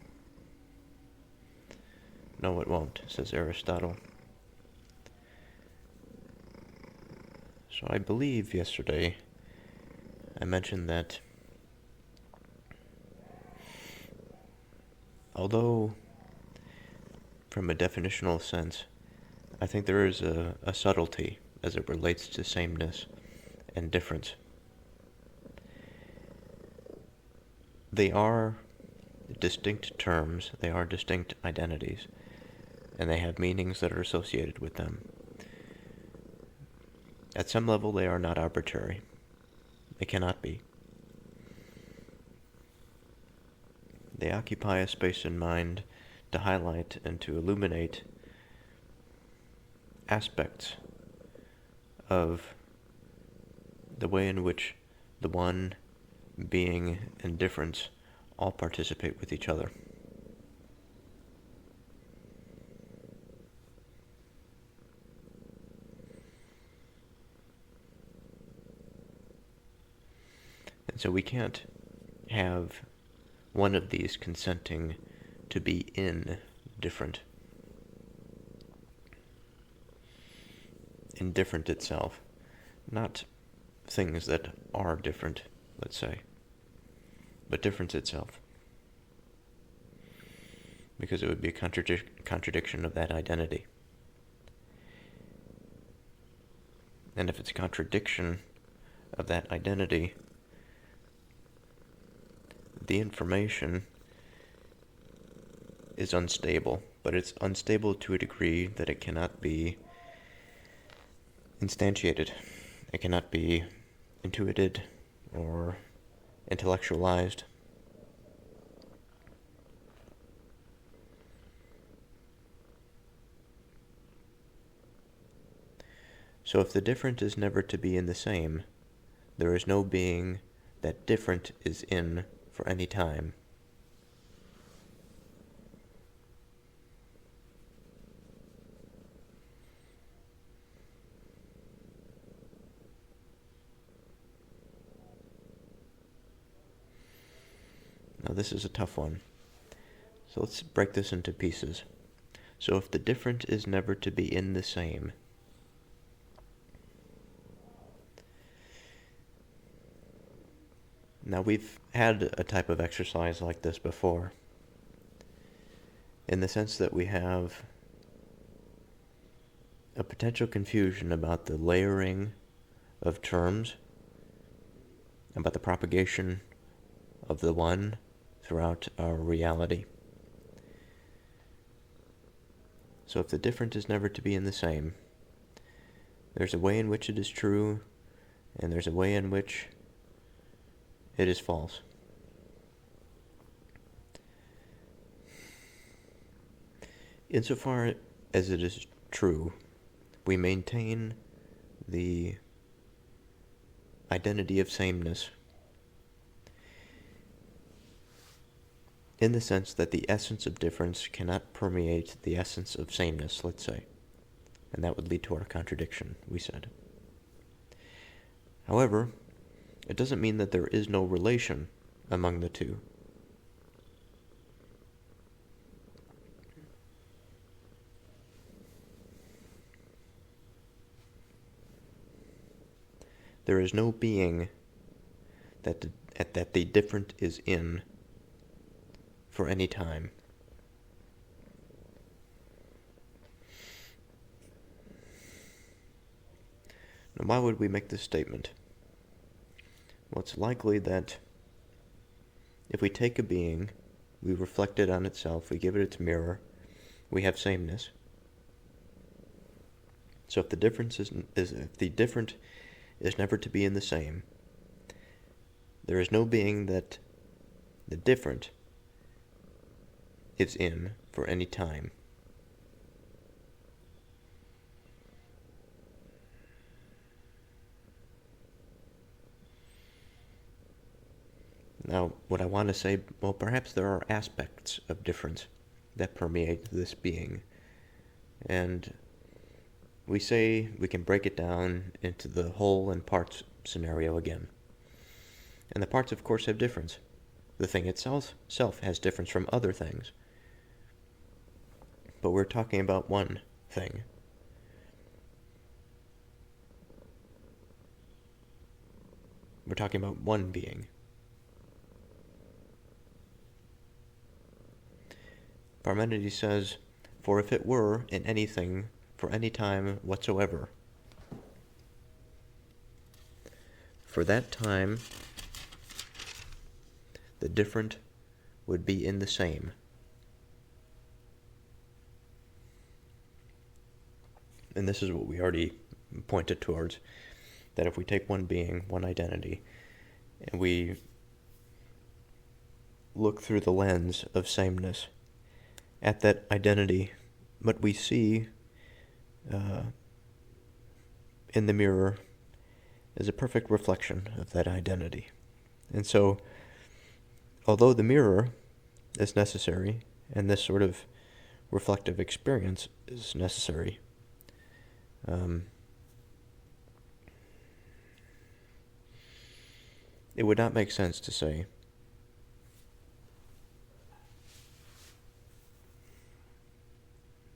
No, it won't, says Aristotle. So I believe yesterday I mentioned that although from a definitional sense I think there is a subtlety as it relates to sameness and difference, they are distinct terms, they are distinct identities, and they have meanings that are associated with them. At some level, they are not arbitrary. They cannot be. They occupy a space in mind to highlight and to illuminate aspects of the way in which the one, being, and difference all participate with each other. And so we can't have one of these consenting to be in different. Indifferent itself, not things that are different, let's say, but difference itself. Because it would be a contradiction of that identity. And if it's a contradiction of that identity, the information is unstable, but it's unstable to a degree that it cannot be instantiated. It cannot be intuited or intellectualized. So if the different is never to be in the same, there is no being that different is in for any time. Now this is a tough one. So let's break this into pieces. So if the different is never to be in the same, now we've had a type of exercise like this before, in the sense that we have a potential confusion about the layering of terms, about the propagation of the one throughout our reality. So if the different is never to be in the same, there's a way in which it is true, and there's a way in which it is false. Insofar as it is true, we maintain the identity of sameness in the sense that the essence of difference cannot permeate the essence of sameness, let's say. And that would lead to our contradiction, we said. However, it doesn't mean that there is no relation among the two. There is no being that the different is in for any time. Now, why would we make this statement? Well, it's likely that if we take a being, we reflect it on itself, we give it its mirror, we have sameness. So if the difference if the different is never to be in the same, there is no being that the different is in for any time. Now, what I want to say, well, perhaps there are aspects of difference that permeate this being. And we say we can break it down into the whole and parts scenario again. And the parts, of course, have difference. The thing itself has difference from other things. But we're talking about one thing. We're talking about one being. Parmenides says, "For if it were in anything for any time whatsoever, for that time the different would be in the same." And this is what we already pointed towards, that if we take one being, one identity, and we look through the lens of sameness at that identity, what we see in the mirror is a perfect reflection of that identity. And so, although the mirror is necessary, and this sort of reflective experience is necessary, it would not make sense to say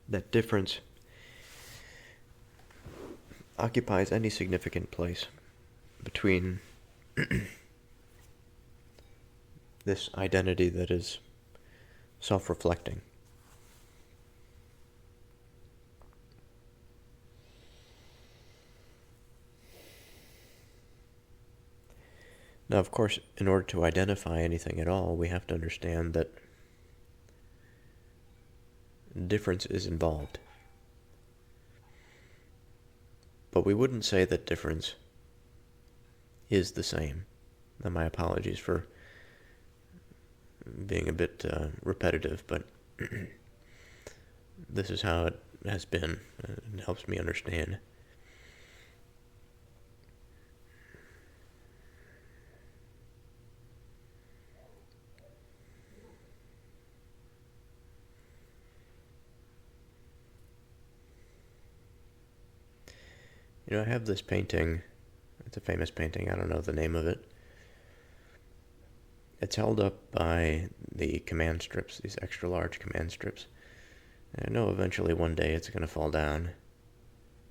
that difference occupies any significant place between this identity that is self-reflecting. Now, of course, in order to identify anything at all, we have to understand that difference is involved. But we wouldn't say that difference is the same. Now, my apologies for being a bit repetitive, but this is how it has been. It helps me understand. You know, I have this painting. It's a famous painting. I don't know the name of it. It's held up by the command strips, these extra large command strips. And I know eventually one day it's going to fall down.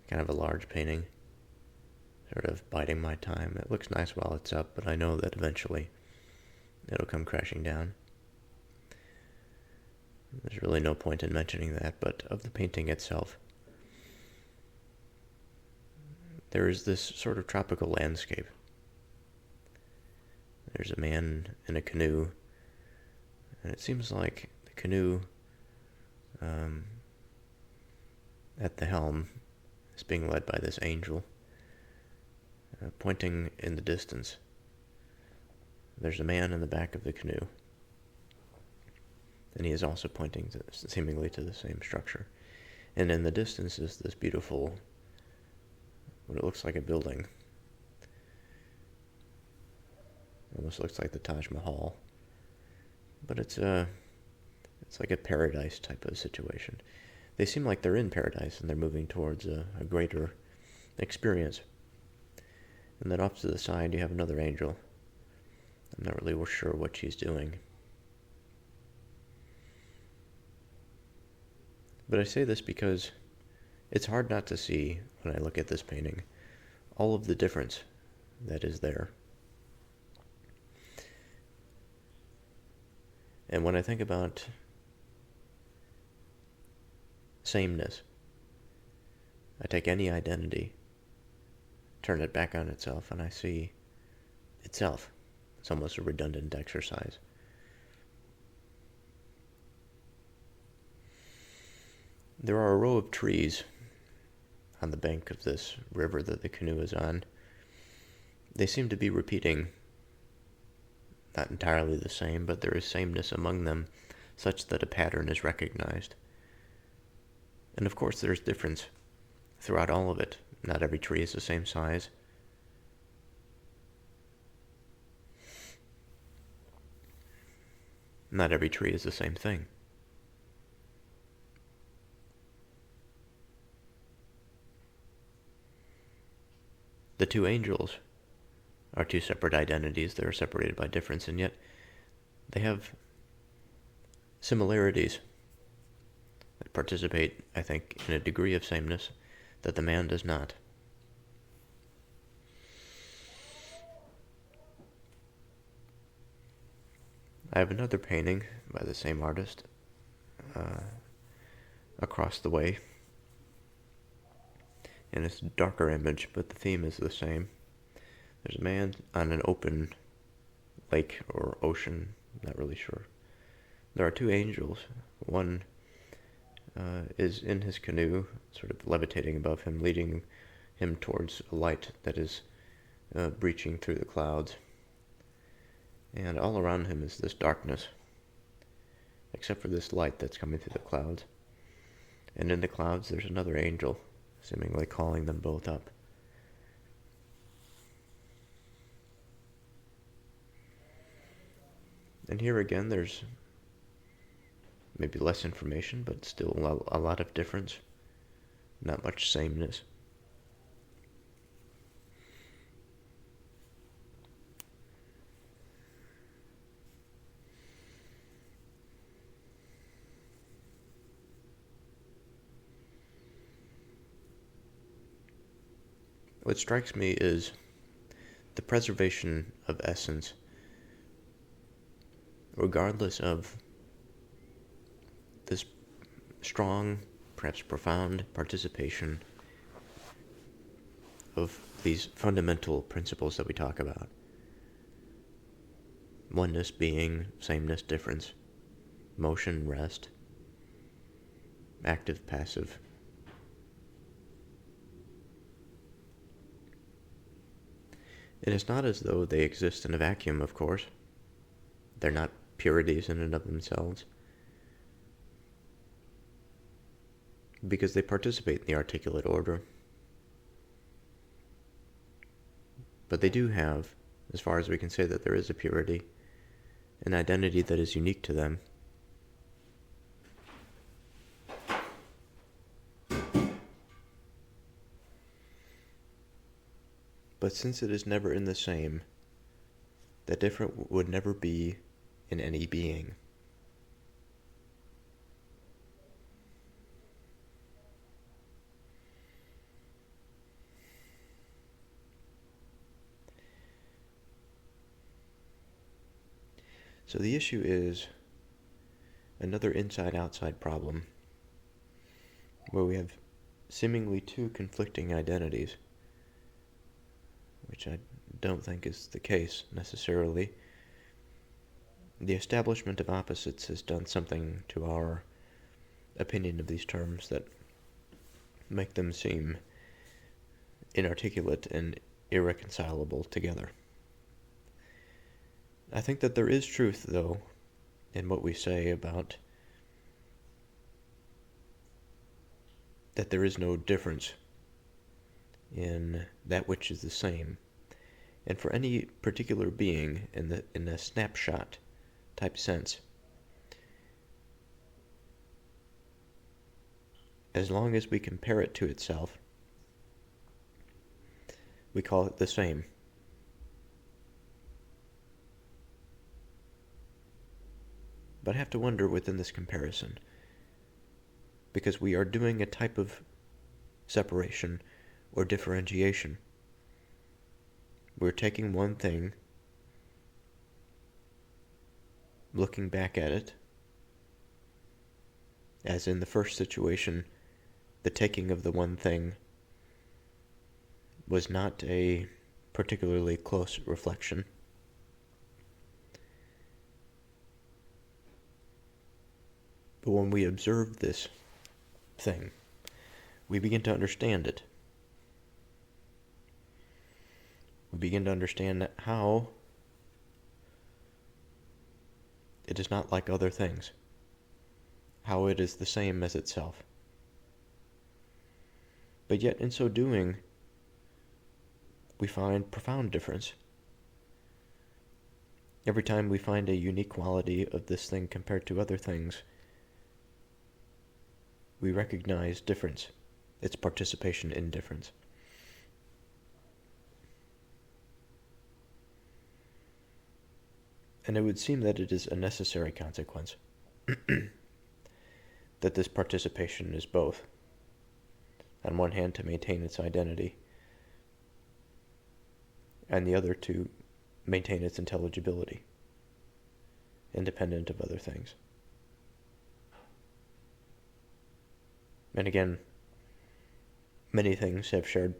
Kind of a large painting. Sort of biding my time. It looks nice while it's up, but I know that eventually it'll come crashing down. There's really no point in mentioning that, but of the painting itself, there is this sort of tropical landscape. There's a man in a canoe, and it seems like the canoe at the helm is being led by this angel, pointing in the distance. There's a man in the back of the canoe, and he is also pointing seemingly to the same structure. And in the distance is this beautiful, what it looks like a building. Almost looks like the Taj Mahal. But it's like a paradise type of situation. They seem like they're in paradise and they're moving towards a greater experience. And then off to the side you have another angel. I'm not really sure what she's doing. But I say this because it's hard not to see, when I look at this painting, all of the difference that is there. And when I think about sameness, I take any identity, turn it back on itself, and I see itself. It's almost a redundant exercise. There are a row of trees on the bank of this river that the canoe is on. They seem to be repeating, not entirely the same, but there is sameness among them, such that a pattern is recognized. And of course there's difference throughout all of it. Not every tree is the same size. Not every tree is the same thing. The two angels are two separate identities that are separated by difference, and yet they have similarities that participate, I think, in a degree of sameness that the man does not. I have another painting by the same artist across the way, and it's a darker image, but the theme is the same. There's a man on an open lake or ocean, not really sure. There are two angels. One is in his canoe, sort of levitating above him, leading him towards a light that is breaching through the clouds. And all around him is this darkness, except for this light that's coming through the clouds. And in the clouds there's another angel, seemingly calling them both up. And here again there's maybe less information, but still a lot of difference. Not much sameness. What strikes me is the preservation of essence, regardless of this strong, perhaps profound participation of these fundamental principles that we talk about. Oneness, being, sameness, difference, motion, rest, active, passive. It is not as though they exist in a vacuum, of course. They're not purities in and of themselves, because they participate in the articulate order. But they do have, as far as we can say that there is a purity, an identity that is unique to them. But since it is never in the same, that different would never be in any being. So the issue is another inside-outside problem, where we have seemingly two conflicting identities, which I don't think is the case necessarily. The establishment of opposites has done something to our opinion of these terms that make them seem inarticulate and irreconcilable together. I think that there is truth, though, in what we say about that there is no difference in that which is the same. And for any particular being in a snapshot type sense, as long as we compare it to itself, we call it the same. But I have to wonder within this comparison, because we are doing a type of separation or differentiation. We're taking one thing, looking back at it, as in the first situation, the taking of the one thing was not a particularly close reflection. But when we observe this thing, we begin to understand it. We begin to understand how it is not like other things, how it is the same as itself. But yet, in so doing, we find profound difference. Every time we find a unique quality of this thing compared to other things, we recognize difference, its participation in difference. And it would seem that it is a necessary consequence that this participation is both, on one hand to maintain its identity, and the other to maintain its intelligibility, independent of other things. And again, many things have shared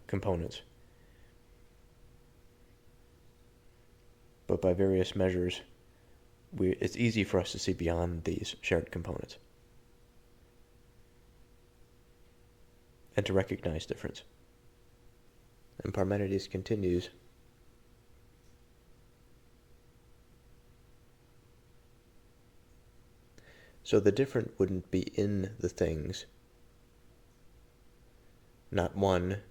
components. But by various measures, it's easy for us to see beyond these shared components and to recognize difference. And Parmenides continues, so the different wouldn't be in the things, not one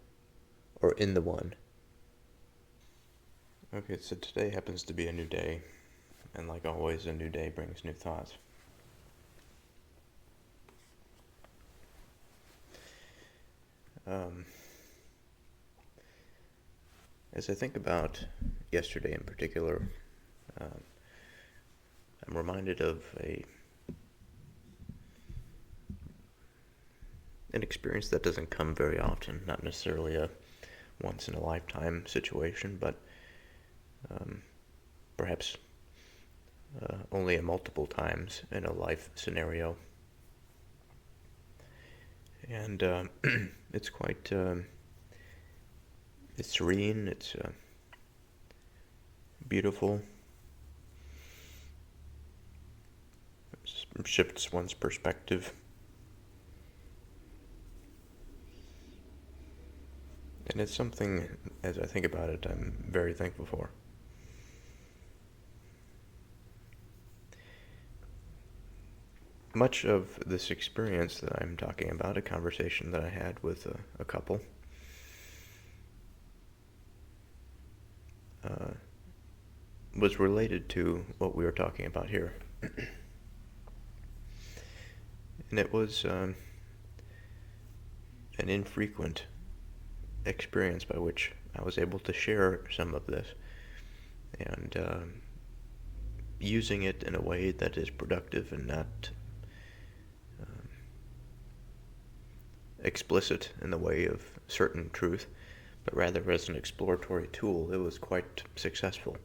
or in the one. Okay, so today happens to be a new day, and like always, a new day brings new thoughts. As I think about yesterday in particular, I'm reminded of an experience that doesn't come very often, not necessarily a once-in-a-lifetime situation, but perhaps only a multiple times in a life scenario. And it's quite, it's serene, it's beautiful, it shifts one's perspective. And it's something, as I think about it, I'm very thankful for. Much of this experience that I'm talking about, a conversation that I had with a couple, was related to what we were talking about here. And it was an infrequent experience by which I was able to share some of this and using it in a way that is productive and not explicit in the way of certain truth, but rather as an exploratory tool. It was quite successful.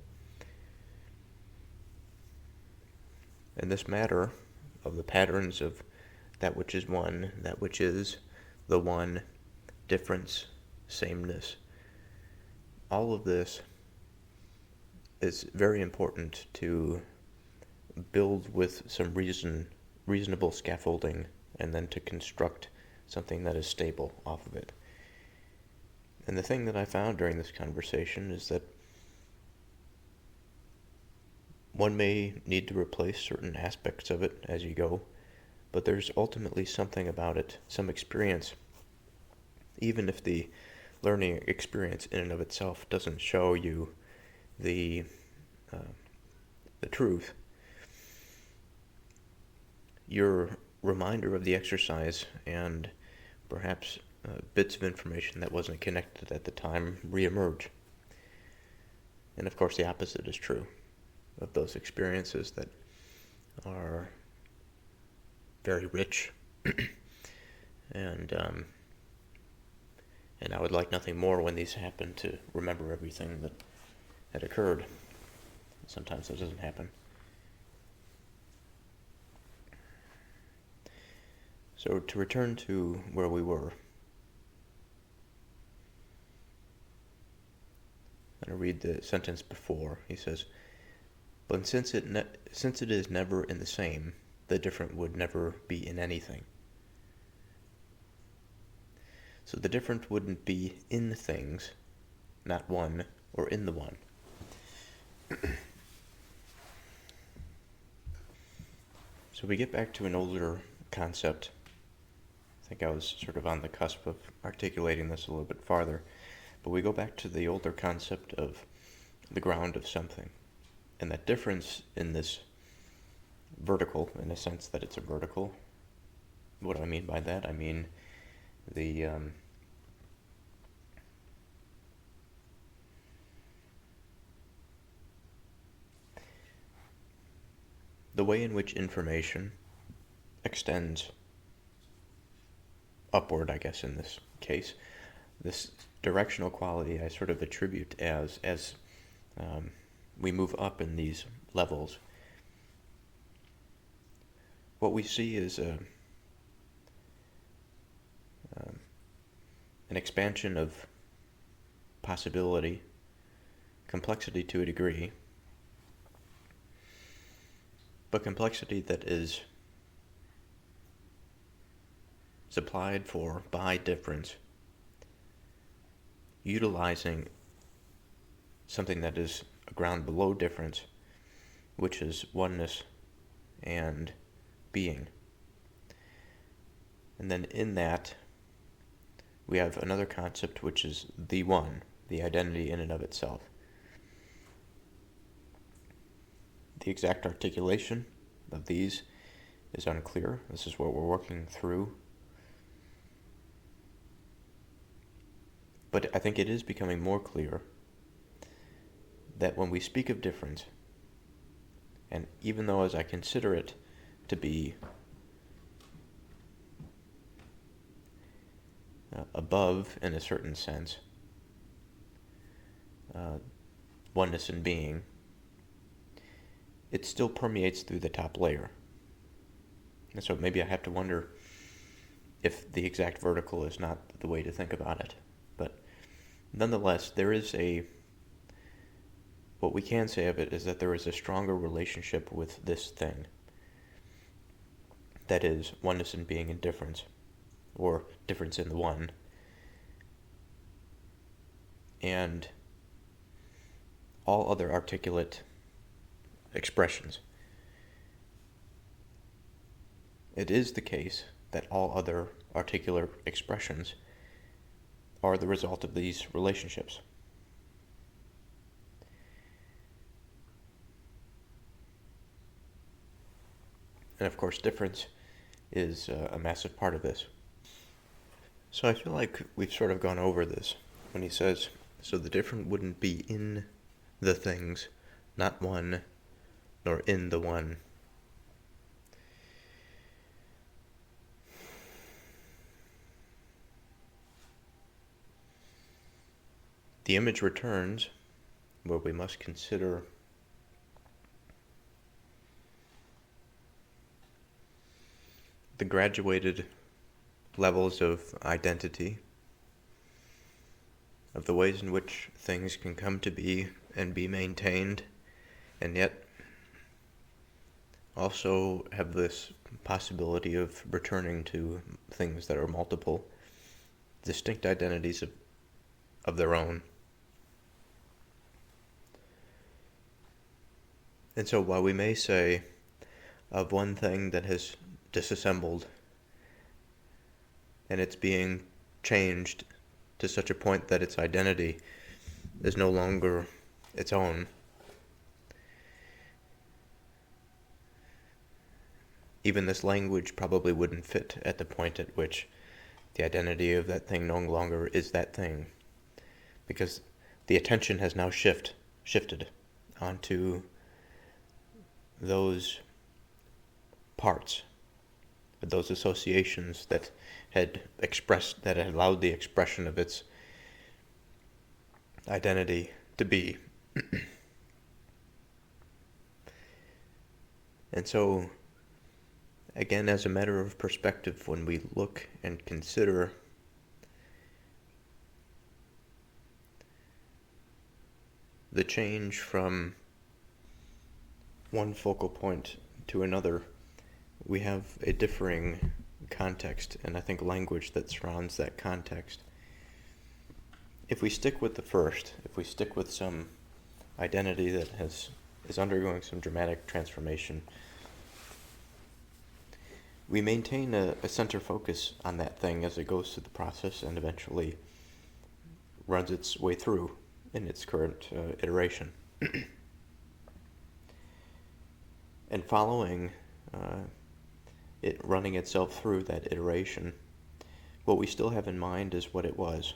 And this matter of the patterns of that which is one, that which is the one, difference, sameness, all of this is very important to build with some reasonable scaffolding, and then to construct something that is stable off of it. And the thing that I found during this conversation is that one may need to replace certain aspects of it as you go, but there's ultimately something about it, some experience, even if the learning experience in and of itself doesn't show you the truth. Your reminder of the exercise and perhaps bits of information that wasn't connected at the time reemerge. And of course the opposite is true of those experiences that are very rich and I would like nothing more when these happen to remember everything that had occurred. Sometimes that doesn't happen. So to return to where we were, I'm going to read the sentence before. He says, "But since it is never in the same, the different would never be in anything." So the different wouldn't be in things, not one, or in the one. So we get back to an older concept. I think I was sort of on the cusp of articulating this a little bit farther. But we go back to the older concept of the ground of something. And that difference in this vertical, in a sense that it's a vertical. What do I mean by that? I mean the way in which information extends upward, I guess, in this case. This directional quality I sort of attribute as we move up in these levels. What we see is an expansion of possibility, complexity to a degree, but complexity that is supplied for by difference, utilizing something that is a ground below difference, which is oneness and being. And then in that, we have another concept which is the one, the identity in and of itself. The exact articulation of these is unclear. This is what we're working through. But I think it is becoming more clear that when we speak of difference, and even though as I consider it to be above in a certain sense, oneness and being, it still permeates through the top layer. And so maybe I have to wonder if the exact vertical is not the way to think about it. But nonetheless, there is what we can say of it is that there is a stronger relationship with this thing. That is, oneness in being and difference, or difference in the one. And all other articulate expressions. It is the case that all other articulate expressions are the result of these relationships. And of course, difference is a massive part of this. So I feel like we've sort of gone over this when he says, so the different wouldn't be in the things, not one, nor in the one. The image returns where we must consider the graduated levels of identity, of the ways in which things can come to be and be maintained, and yet also have this possibility of returning to things that are multiple, distinct identities of their own. And so while we may say of one thing that has disassembled, and it's being changed to such a point that its identity is no longer its own. Even this language probably wouldn't fit at the point at which the identity of that thing no longer is that thing, because the attention has now shifted onto those parts, those associations that had allowed the expression of its identity to be. And so, again, as a matter of perspective, when we look and consider the change from one focal point to another, we have a differing context, and I think language that surrounds that context. If we stick with the first, if we stick with some identity that is undergoing some dramatic transformation, we maintain a center focus on that thing as it goes through the process and eventually runs its way through in its current iteration. And following it running itself through that iteration, what we still have in mind is what it was.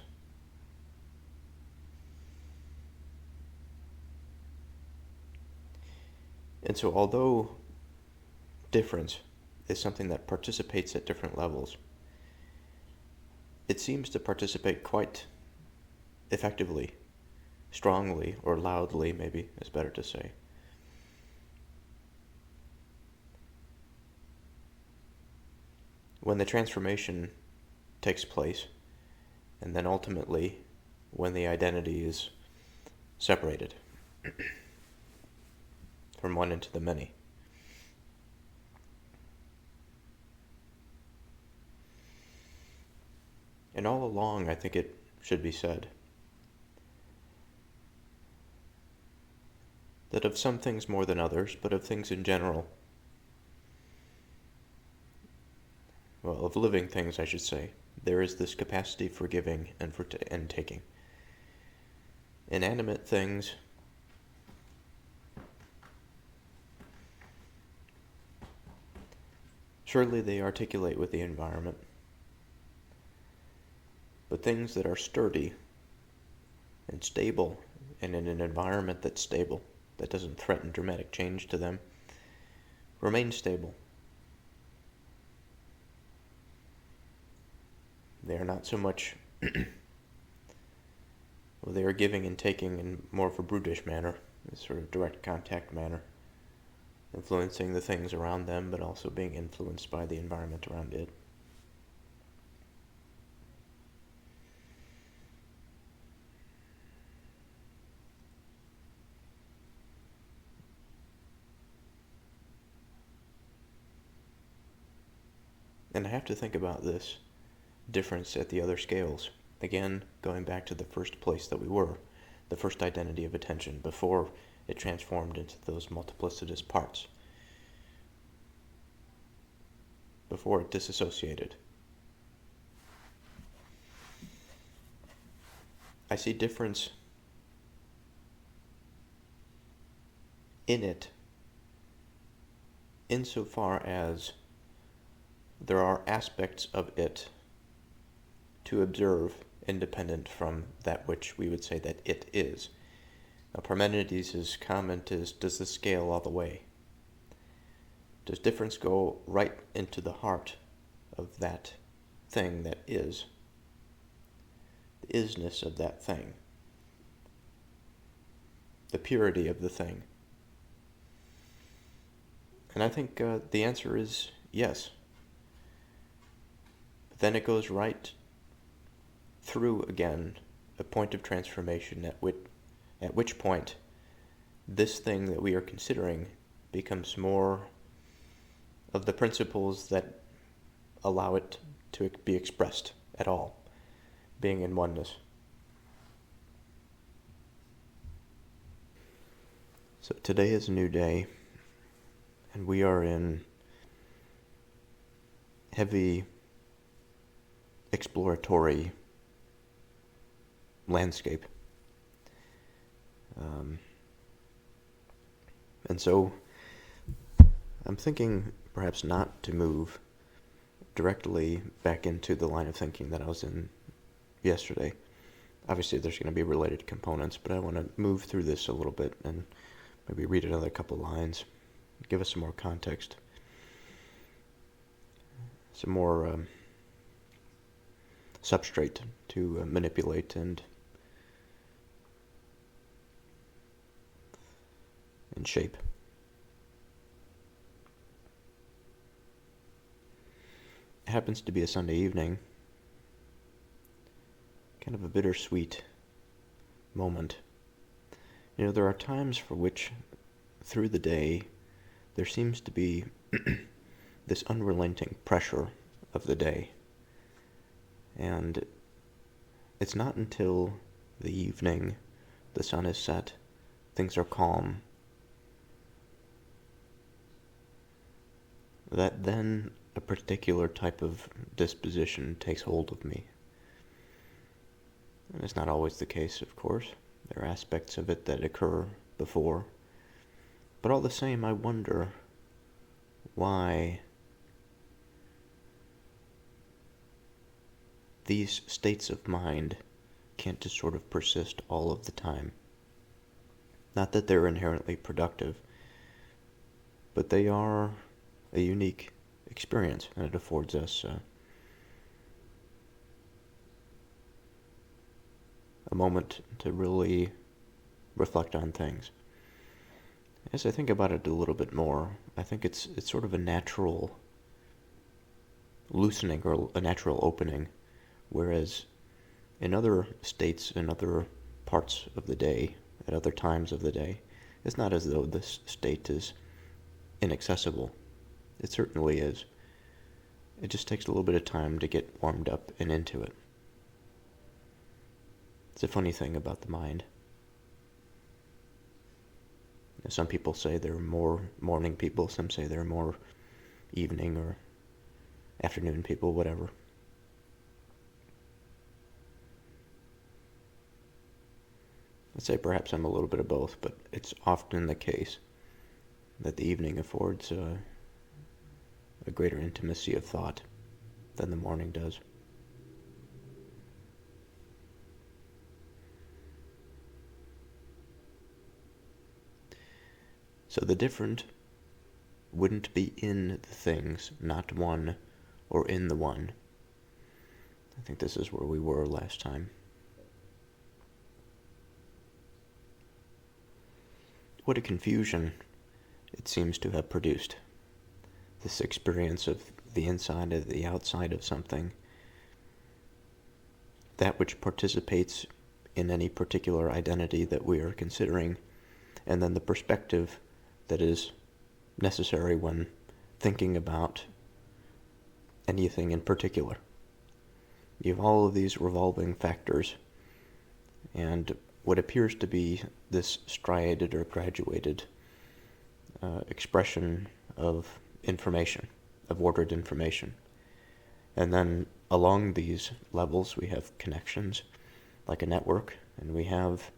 And so although difference is something that participates at different levels, it seems to participate quite effectively, strongly, or loudly, maybe is better to say. When the transformation takes place, and then ultimately when the identity is separated from one into the many. And all along, I think it should be said that of some things more than others, but of things in general, well, of living things, I should say, there is this capacity for giving and for taking. Inanimate things surely they articulate with the environment, but things that are sturdy and stable and in an environment that's stable, that doesn't threaten dramatic change to them, remain stable. They are not so much, well, they are giving and taking in more of a brutish manner, a sort of direct contact manner, influencing the things around them, but also being influenced by the environment around it. And I have to think about this difference at the other scales. Again, going back to the first place that we were, the first identity of attention, before it transformed into those multiplicitous parts, before it disassociated. I see difference in it insofar as there are aspects of it to observe independent from that which we would say that it is. Now, Parmenides' comment is, does this scale all the way? Does difference go right into the heart of that thing that is? The isness of that thing. The purity of the thing. And I think the answer is yes. But then it goes right through again a point of transformation at which point this thing that we are considering becomes more of the principles that allow it to be expressed at all, being in oneness. So today is a new day, and we are in heavy exploratory landscape. And so I'm thinking perhaps not to move directly back into the line of thinking that I was in yesterday. Obviously there's going to be related components, but I want to move through this a little bit and maybe read another couple lines, give us some more context, some more substrate to manipulate and shape. It happens to be a Sunday evening, kind of a bittersweet moment. You know, there are times for which, through the day, there seems to be this unrelenting pressure of the day. And it's not until the evening, the sun is set, things are calm, that then a particular type of disposition takes hold of me. And it's not always the case, of course. There are aspects of it that occur before. But all the same, I wonder why these states of mind can't just sort of persist all of the time. Not that they're inherently productive, but they are a unique experience, and it affords us a moment to really reflect on things. As I think about it a little bit more, I think it's sort of a natural loosening or a natural opening, whereas in other states, in other parts of the day, at other times of the day, it's not as though this state is inaccessible. It certainly is. It just takes a little bit of time to get warmed up and into it. It's a funny thing about the mind. Some people say they're more morning people, some say they're more evening or afternoon people, whatever. I'd say perhaps I'm a little bit of both, but it's often the case that the evening affords a greater intimacy of thought than the morning does. So the different wouldn't be in the things, not one, or in the one. I think this is where we were last time. What a confusion it seems to have produced. This experience of the inside and the outside of something. That which participates in any particular identity that we are considering, and then the perspective that is necessary when thinking about anything in particular. You have all of these revolving factors, and what appears to be this striated or graduated expression of information, of ordered information. And then along these levels we have connections, like a network, and we have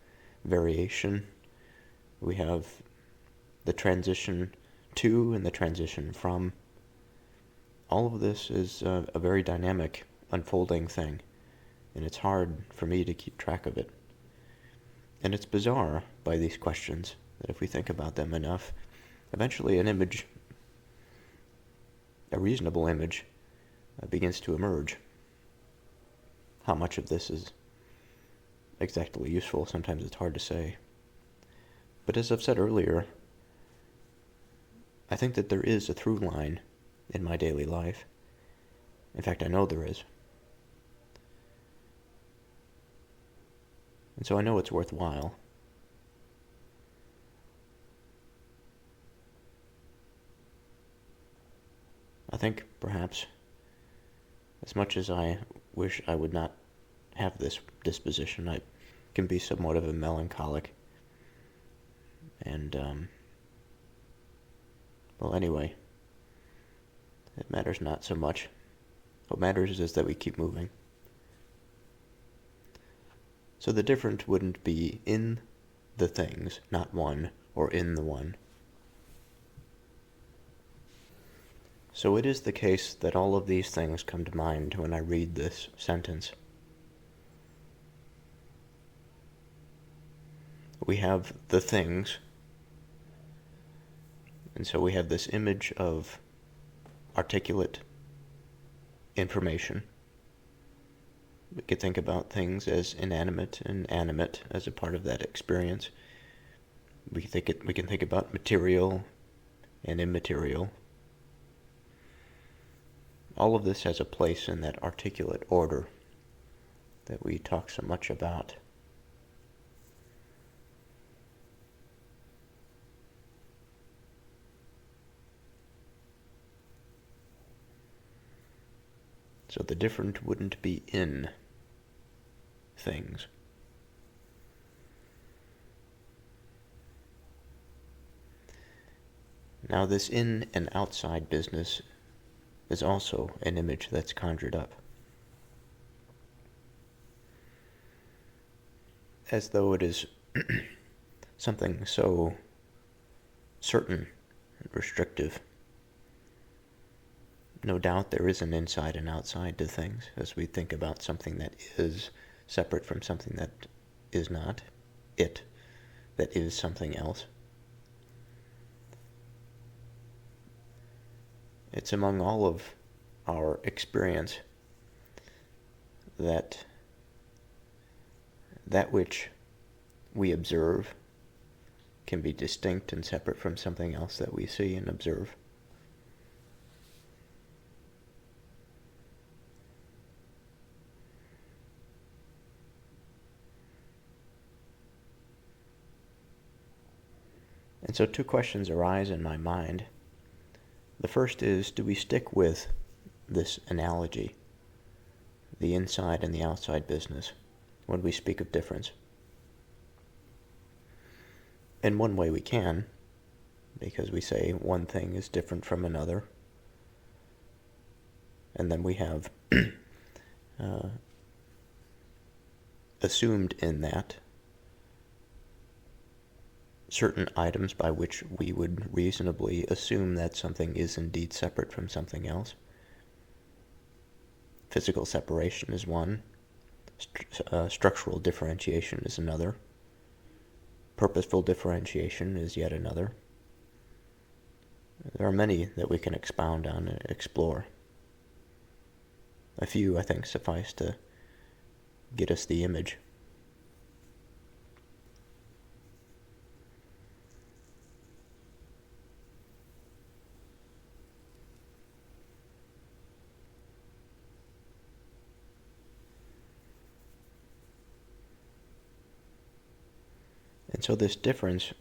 variation, we have the transition to and the transition from. All of this is a very dynamic, unfolding thing, and it's hard for me to keep track of it. And it's bizarre by these questions that if we think about them enough, eventually an image, a reasonable image, begins to emerge. How much of this is exactly useful, sometimes it's hard to say. But as I've said earlier, I think that there is a through line in my daily life. In fact, I know there is. And so I know it's worthwhile. I think perhaps, as much as I wish I would not have this disposition, I can be somewhat of a melancholic. And, well, anyway, it matters not so much. What matters is that we keep moving. So the different wouldn't be in the things, not one, or in the one. So it is the case that all of these things come to mind when I read this sentence. We have the things, and so we have this image of articulate information. We could think about things as inanimate and animate as a part of that experience. We can think about material and immaterial. All of this has a place in that articulate order that we talk so much about. So the different wouldn't be in things. Now this in and outside business is also an image that's conjured up. As though it is something so certain and restrictive. No doubt there is an inside and outside to things as we think about something that is separate from something that is not it, that is something else. It's among all of our experience that which we observe can be distinct and separate from something else that we see and observe. And so two questions arise in my mind. The first is, do we stick with this analogy, the inside and the outside business, when we speak of difference? In one way we can, because we say one thing is different from another, and then we have assumed in that certain items by which we would reasonably assume that something is indeed separate from something else. Physical separation is one. Structural differentiation is another. Purposeful differentiation is yet another. There are many that we can expound on and explore. A few, I think, suffice to get us the image. And so this difference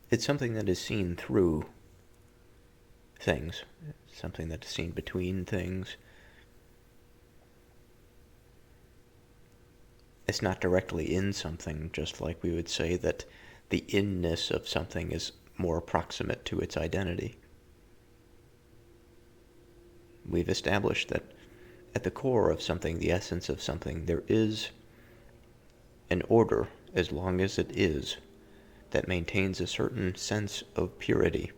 it's something that is seen through things, something that is seen between things. It's not directly in something, just like we would say that the inness of something is more approximate to its identity. We've established that at the core of something, the essence of something, there is an order, as long as it is, that maintains a certain sense of purity.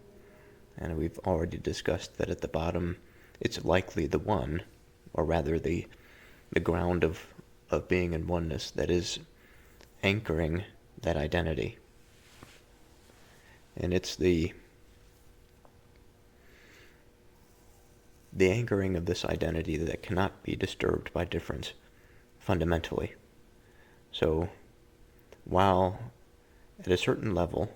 And we've already discussed that at the bottom, it's likely the one, or rather the ground of being in oneness that is anchoring that identity. And it's the anchoring of this identity that cannot be disturbed by difference fundamentally. So, while at a certain level,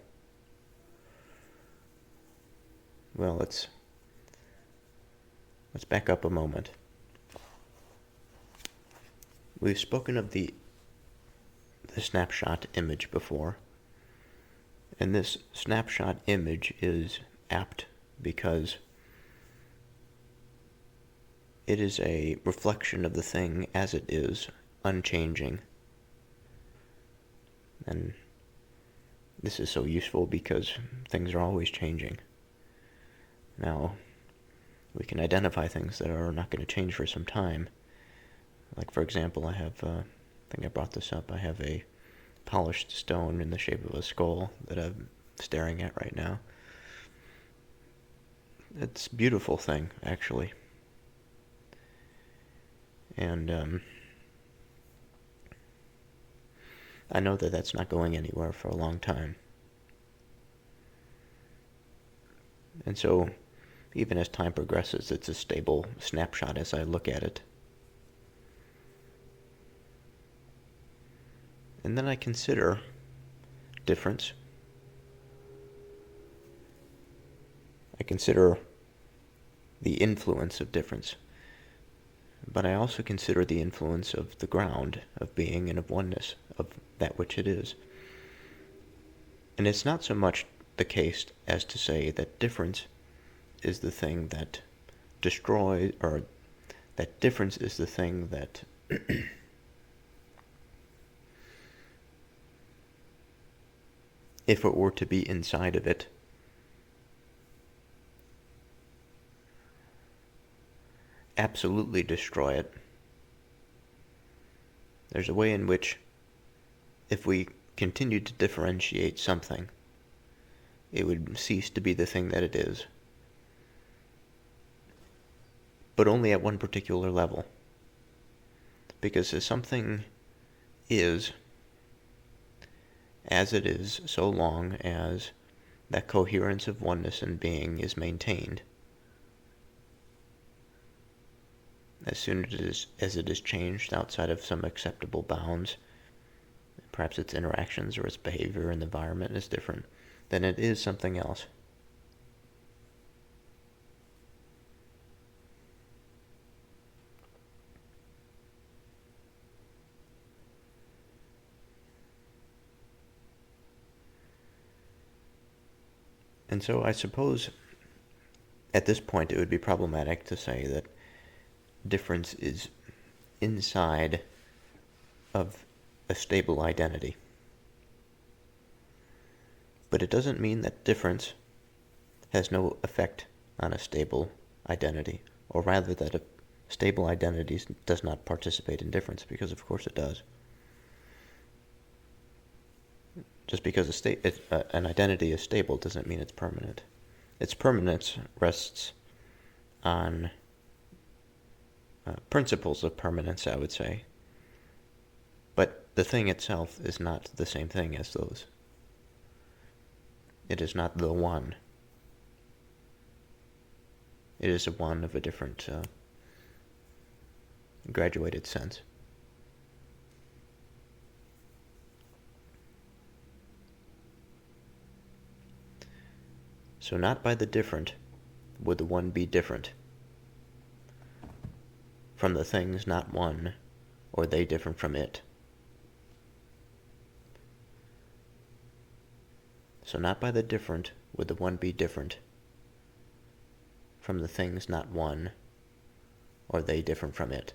well, let's back up a moment. We've spoken of the snapshot image before, and this snapshot image is apt because it is a reflection of the thing as it is, unchanging. And This is so useful because things are always changing. Now, we can identify things that are not going to change for some time. Like, for example, I think I brought this up, I have a polished stone in the shape of a skull that I'm staring at right now. It's a beautiful thing, actually. And I know that that's not going anywhere for a long time. And so, even as time progresses, it's a stable snapshot as I look at it. And then I consider difference. I consider the influence of difference. But I also consider the influence of the ground, of being and of oneness, of that which it is. And it's not so much the case as to say that difference is the thing that destroys, or that difference is the thing that if it were to be inside of it, absolutely destroy it. There's a way in which, if we continued to differentiate something, it would cease to be the thing that it is. But only at one particular level. Because if something is as it is so long as that coherence of oneness and being is maintained, as soon as it is changed outside of some acceptable bounds, perhaps its interactions or its behavior in the environment is different, then it is something else. And so I suppose at this point it would be problematic to say that difference is inside of a stable identity. But it doesn't mean that difference has no effect on a stable identity, or rather that a stable identity does not participate in difference, because of course it does. Just because an identity is stable doesn't mean it's permanent. Its permanence rests on principles of permanence, I would say. But the thing itself is not the same thing as those. It is not the one. It is a one of a different graduated sense. So not by the different would the one be different from the things not one, or they different from it. So not by the different would the one be different from the things not one, or they different from it.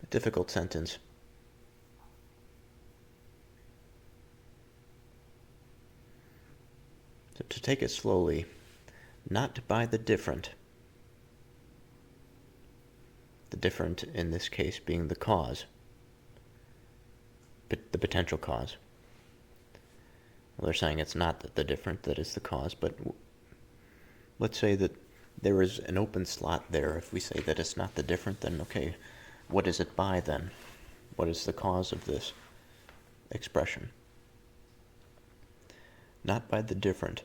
A difficult sentence. So to take it slowly, not by the different in this case being the cause, but the potential cause. Well, they're saying it's not the different that is the cause, but let's say that there is an open slot there. If we say that it's not the different, then okay, what is it by then? What is the cause of this expression? Not by the different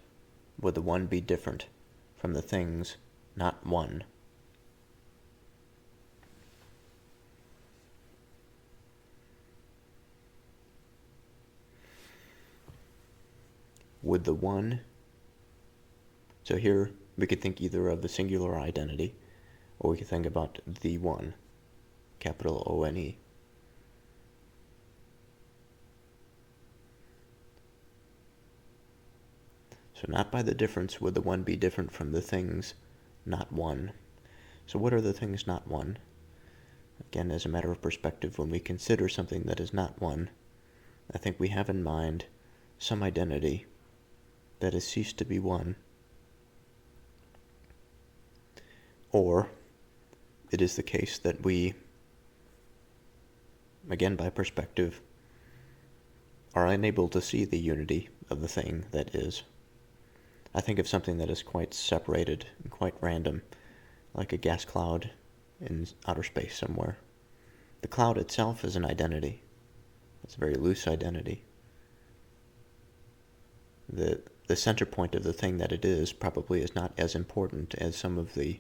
would the one be different from the things not one. Would the one, so here we could think either of the singular identity, or we could think about the one, capital O-N-E. So not by the difference would the one be different from the things not one. So what are the things not one? Again, as a matter of perspective, when we consider something that is not one, I think we have in mind some identity that has ceased to be one. Or it is the case that we, again by perspective, are unable to see the unity of the thing that is. I think of something that is quite separated and quite random, like a gas cloud in outer space somewhere. The cloud itself is an identity. It's a very loose identity. The center point of the thing that it is probably is not as important as some of the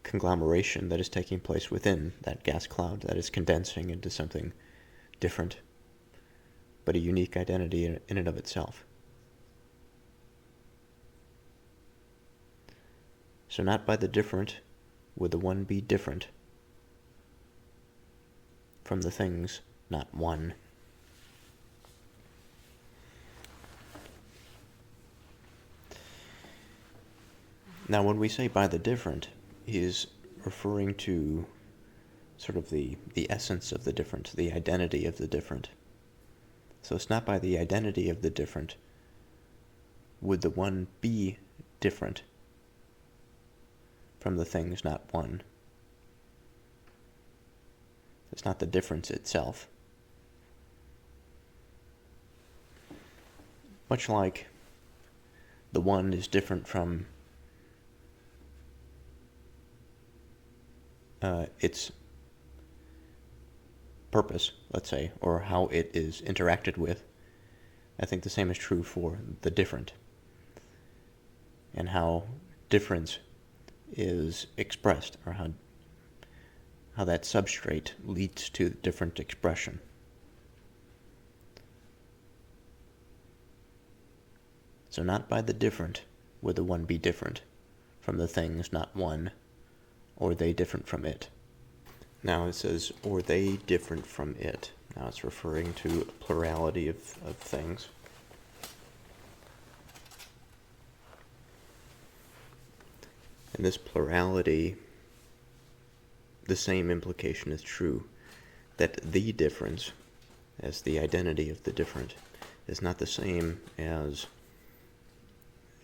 conglomeration that is taking place within that gas cloud that is condensing into something different, but a unique identity in and of itself. So not by the different would the one be different from the things not one. Now when we say by the different, he is referring to sort of the essence of the different, the identity of the different. So it's not by the identity of the different would the one be different from the things not one. It's not the difference itself. Much like the one is different from its purpose, let's say, or how it is interacted with, I think the same is true for the different, and how difference is expressed, or how that substrate leads to different expression. So not by the different would the one be different from the things not one, or they different from it. Now it says, or they different from it. Now it's referring to a plurality of things. In this plurality, the same implication is true, that the difference, as the identity of the different, is not the same as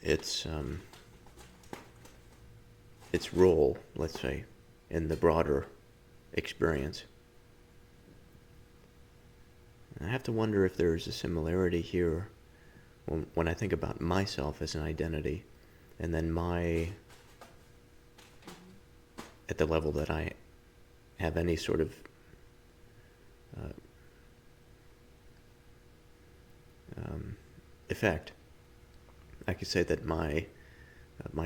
its role, let's say, in the broader experience. And I have to wonder if there is a similarity here when I think about myself as an identity, and then at the level that I have any sort of effect. I could say that my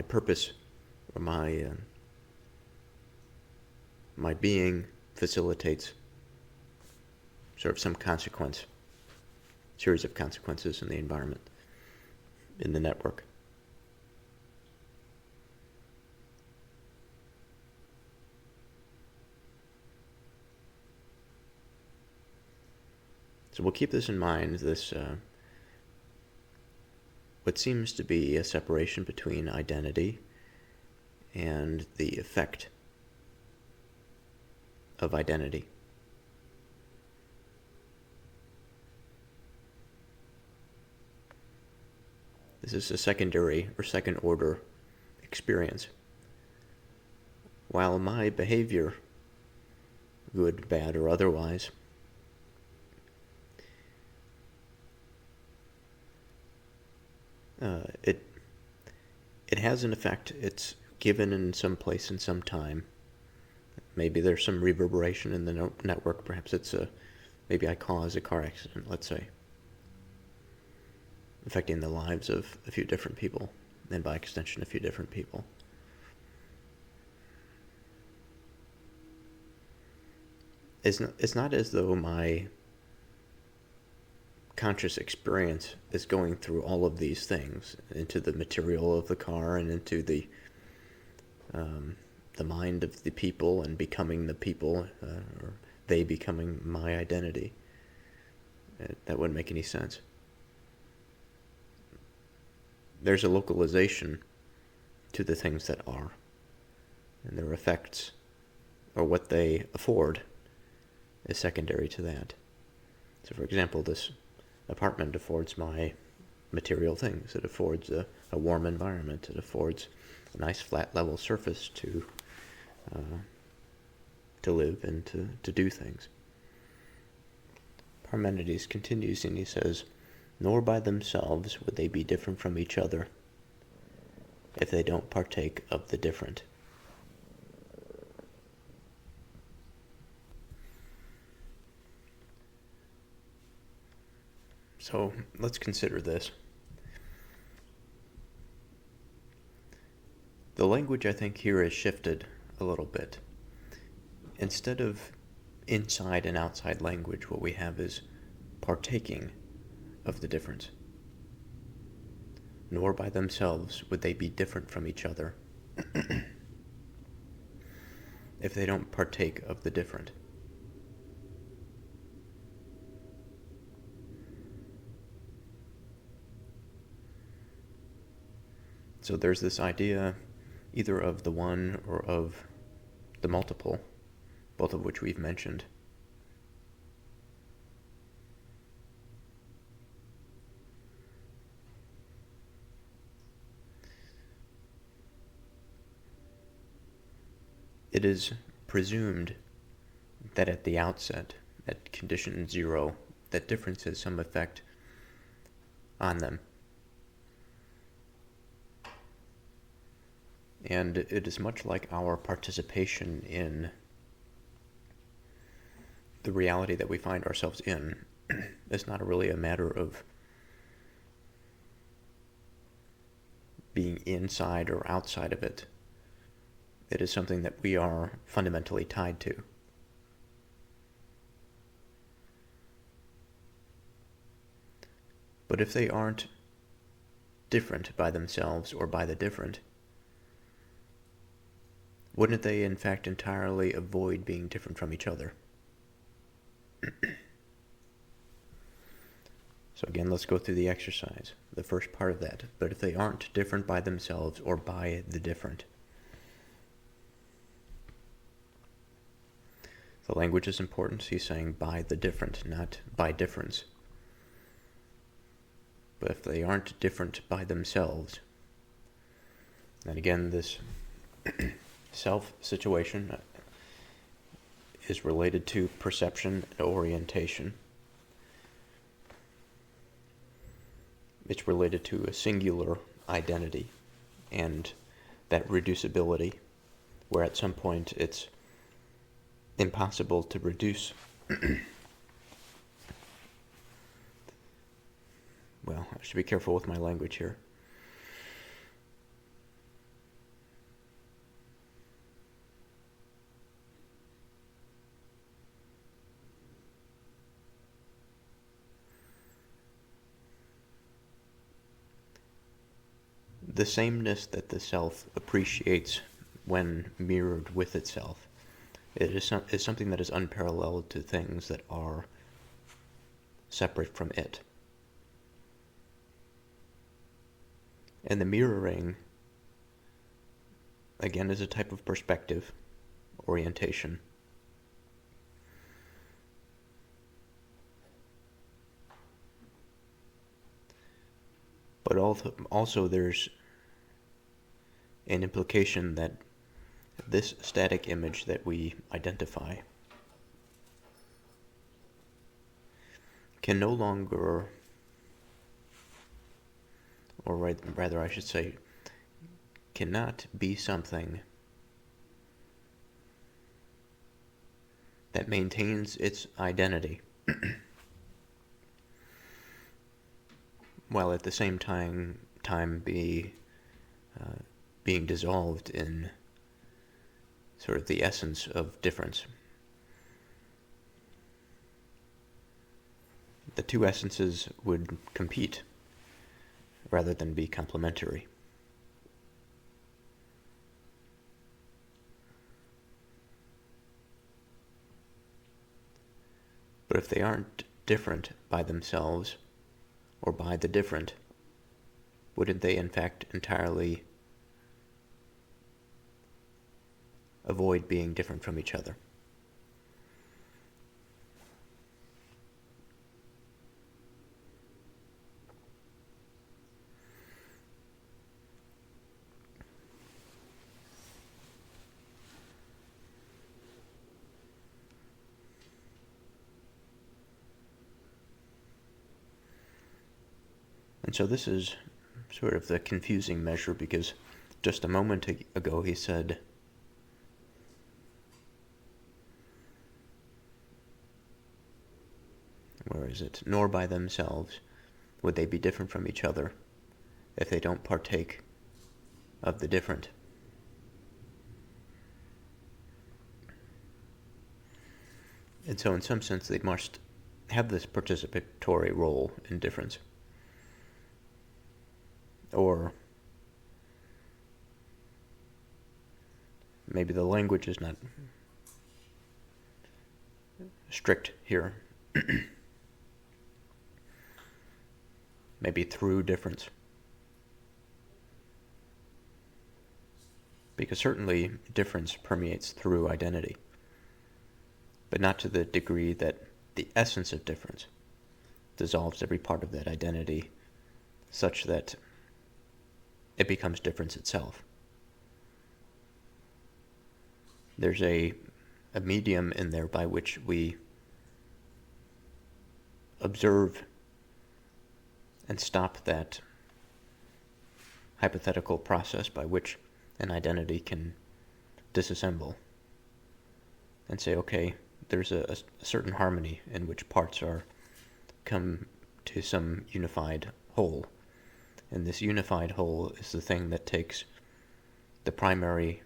purpose, or my being, facilitates sort of some series of consequences in the environment, in the network. So we'll keep this in mind, this what seems to be a separation between identity and the effect of identity. This is a secondary or second order experience. While my behavior, good, bad, or otherwise, it has an effect. It's given in some place in some time. Maybe there's some reverberation in the network. Perhaps maybe I cause a car accident, let's say, affecting the lives of a few different people, and by extension a few different people. It's not as though my conscious experience is going through all of these things, into the material of the car and into the mind of the people, and becoming the people, or they becoming my identity. That wouldn't make any sense. There's a localization to the things that are. and their effects, or what they afford, is secondary to that. So for example, this apartment affords my material things. It affords a warm environment. It affords a nice flat level surface to live and to do things. Parmenides continues and he says, "Nor by themselves would they be different from each other if they don't partake of the different." So let's consider this. The language, I think, here is shifted a little bit. Instead of inside and outside language, what we have is partaking of the difference. Nor by themselves would they be different from each other if they don't partake of the different. So there's this idea either of the one or of the multiple, both of which we've mentioned. It is presumed that at the outset, at condition 0, that difference has some effect on them. And it is much like our participation in the reality that we find ourselves in. It's not really a matter of being inside or outside of it. It is something that we are fundamentally tied to. But if they aren't different by themselves or by the different, wouldn't they in fact entirely avoid being different from each other? So again, let's go through the exercise, the first part of that. But if they aren't different by themselves or by the different, the language is important. He's saying by the different, not by difference. But if they aren't different by themselves, and again, this self situation is related to perception and orientation. It's related to a singular identity and that reducibility, where at some point it's impossible to reduce. Well, I should be careful with my language here. The sameness that the self appreciates when mirrored with itself is something that is unparalleled to things that are separate from it. And the mirroring, again, is a type of perspective, orientation. But also there's an implication that this static image that we identify can no longer, or rather I should say, cannot be something that maintains its identity while at the same time being dissolved in sort of the essence of difference. The two essences would compete rather than be complementary. But if they aren't different by themselves or by the different, wouldn't they in fact entirely avoid being different from each other. And so this is sort of the confusing measure, because just a moment ago he said, where is it? Nor by themselves would they be different from each other if they don't partake of the different. And so in some sense they must have this participatory role in difference. Or maybe the language is not strict here. Maybe through difference. Because certainly difference permeates through identity, but not to the degree that the essence of difference dissolves every part of that identity such that it becomes difference itself. There's a medium in there by which we observe and stop that hypothetical process by which an identity can disassemble and say, okay, there's a certain harmony in which parts are come to some unified whole. And this unified whole is the thing that takes the primary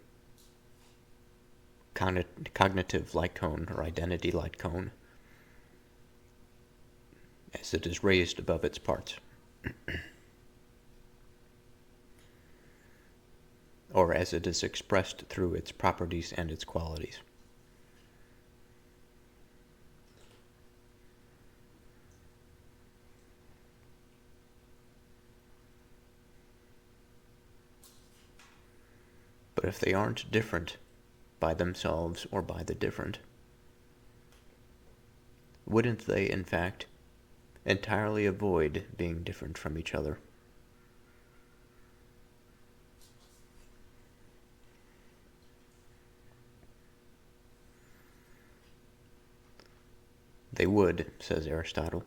cognitive light cone or identity light cone as it is raised above its parts. Or as it is expressed through its properties and its qualities. But if they aren't different by themselves or by the different, wouldn't they, in fact, entirely avoid being different from each other? They would, says Aristotle.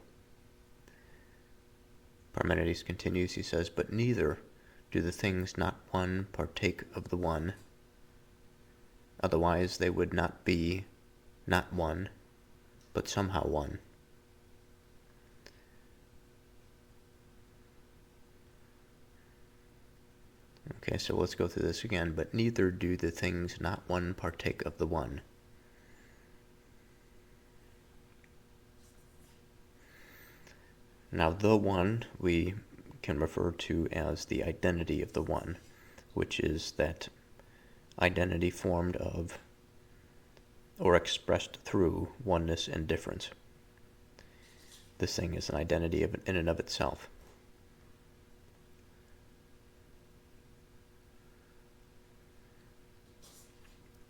Parmenides continues, he says, but neither do the things not one partake of the one. Otherwise they would not be not one, but somehow one. Okay, so let's go through this again. But neither do the things not one partake of the one. Now, the one we can refer to as the identity of the one, which is that identity formed of or expressed through oneness and difference. This thing is an identity in and of itself.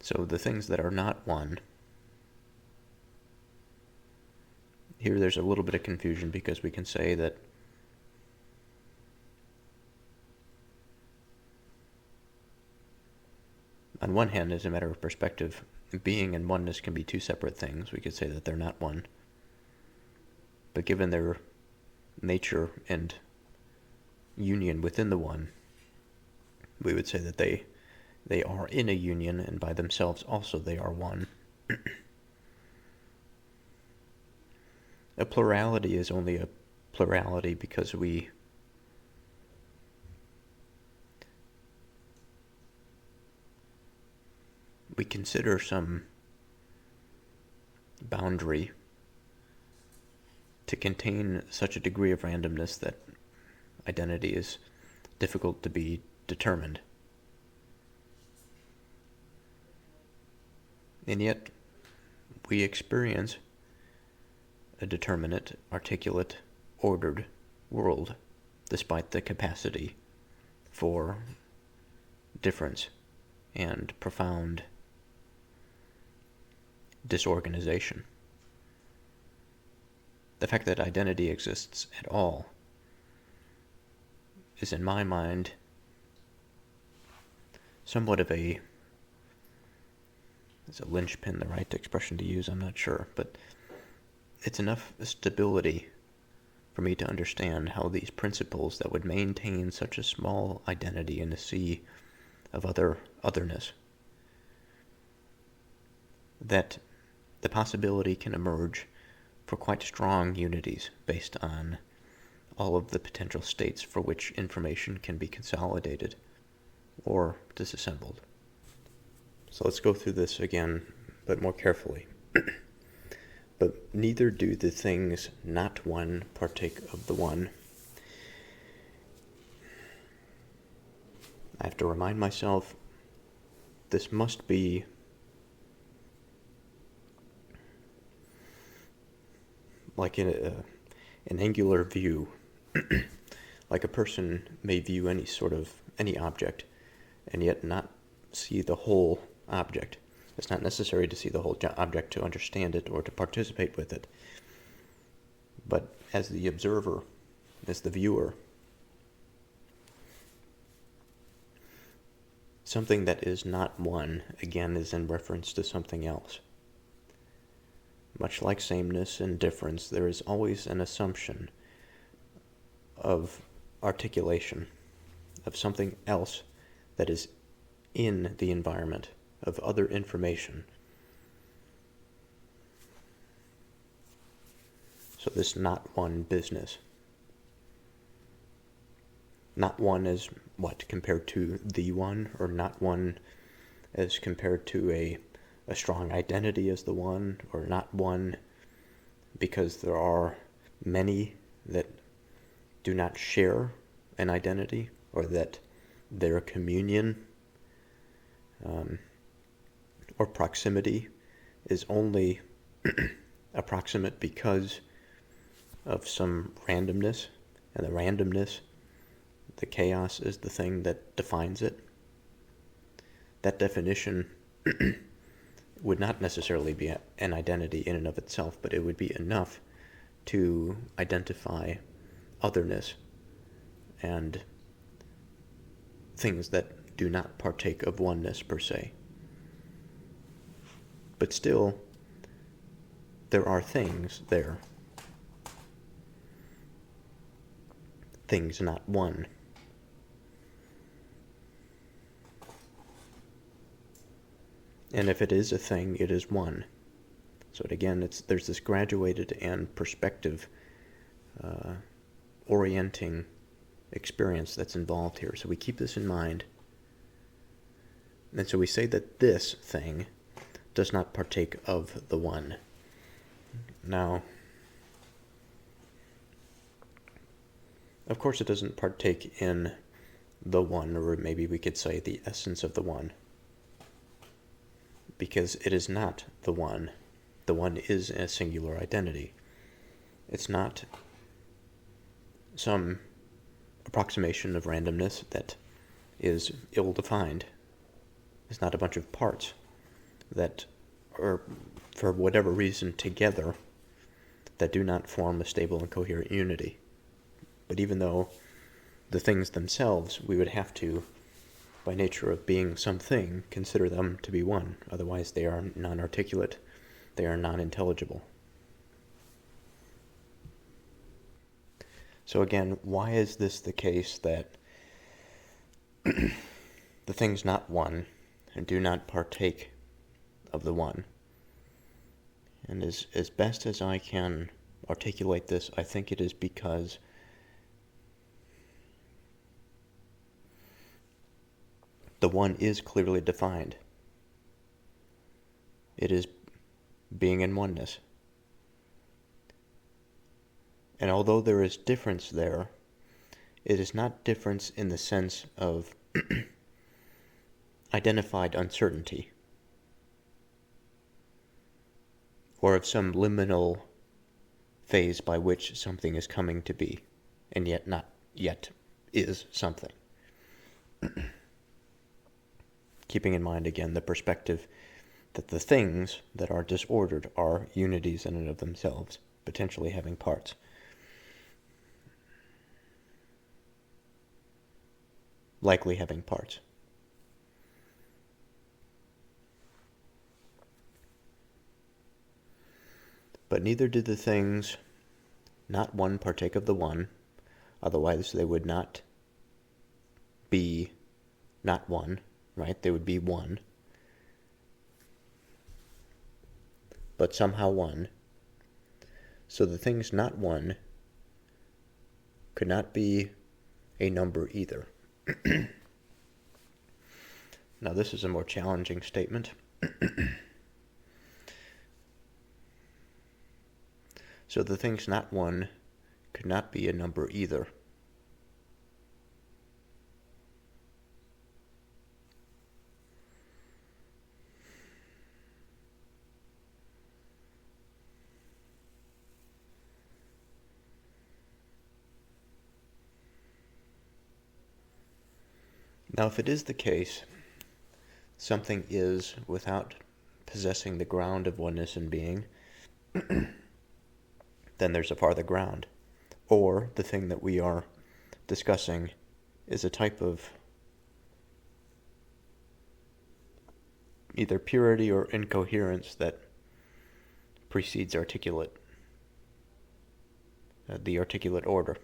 So the things that are not one, here there's a little bit of confusion, because we can say that on one hand, as a matter of perspective, being and oneness can be two separate things. We could say that they're not one. But given their nature and union within the one, we would say that they are in a union, and by themselves also they are one. A plurality is only a plurality because we consider some boundary to contain such a degree of randomness that identity is difficult to be determined. And yet, we experience a determinate, articulate, ordered world, despite the capacity for difference and profound disorganization. The fact that identity exists at all is, in my mind, somewhat of a... Is a linchpin the right expression to use? I'm not sure, but it's enough stability for me to understand how these principles that would maintain such a small identity in a sea of otherness, that the possibility can emerge for quite strong unities based on all of the potential states for which information can be consolidated or disassembled. So let's go through this again, but more carefully. But neither do the things not one partake of the one. I have to remind myself, this must be like an angular view. Like a person may view any object and yet not see the whole object. It's not necessary to see the whole object to understand it or to participate with it. But as the observer, as the viewer, something that is not one, again, is in reference to something else. Much like sameness and difference, there is always an assumption of articulation, of something else that is in the environment, of other information. So this not one business. Not one as what compared to the one, or not one as compared to a strong identity as the one, or not one because there are many that do not share an identity, or that their communion or proximity is only approximate because of some randomness, and the randomness, the chaos, is the thing that defines it. That definition would not necessarily be an identity in and of itself, but it would be enough to identify otherness and things that do not partake of oneness per se. But still, there are things there. Things not one. And if it is a thing, it is one. So again, there's this graduated and perspective orienting experience that's involved here. So we keep this in mind. And so we say that this thing does not partake of the one. Now, of course it doesn't partake in the one, or maybe we could say the essence of the one, because it is not the one. The one is a singular identity. It's not some approximation of randomness that is ill-defined. It's not a bunch of parts that are, for whatever reason, together, that do not form a stable and coherent unity. But even though the things themselves, we would have to, by nature of being something, consider them to be one. Otherwise they are non-articulate, they are non-intelligible. So again, why is this the case that the things not one and do not partake of the one? And as best as I can articulate this, I think it is because the one is clearly defined. It is being in oneness. And although there is difference there, it is not difference in the sense of identified uncertainty, or of some liminal phase by which something is coming to be, and yet not yet is something. Keeping in mind, again, the perspective that the things that are disordered are unities in and of themselves, potentially having parts. Likely having parts. But neither did the things not one partake of the one, otherwise they would not be not one, right? They would be one, but somehow one. So the things not one could not be a number either. Now this is a more challenging statement. So the things not one could not be a number either. Now if it is the case, something is without possessing the ground of oneness and being, then there's a farther ground. Or the thing that we are discussing is a type of either purity or incoherence that precedes articulate, the articulate order.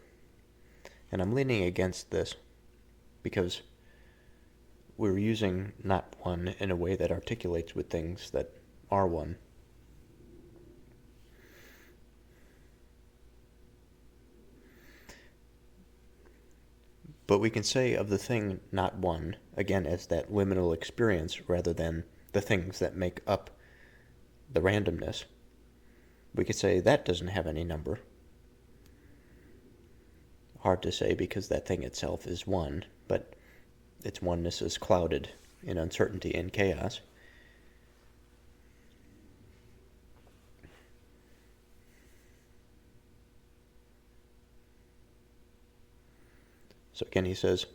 And I'm leaning against this because we're using not one in a way that articulates with things that are one. But we can say of the thing not one, again, as that liminal experience rather than the things that make up the randomness. We could say that doesn't have any number. Hard to say because that thing itself is one, but its oneness is clouded in uncertainty and chaos. So again he says,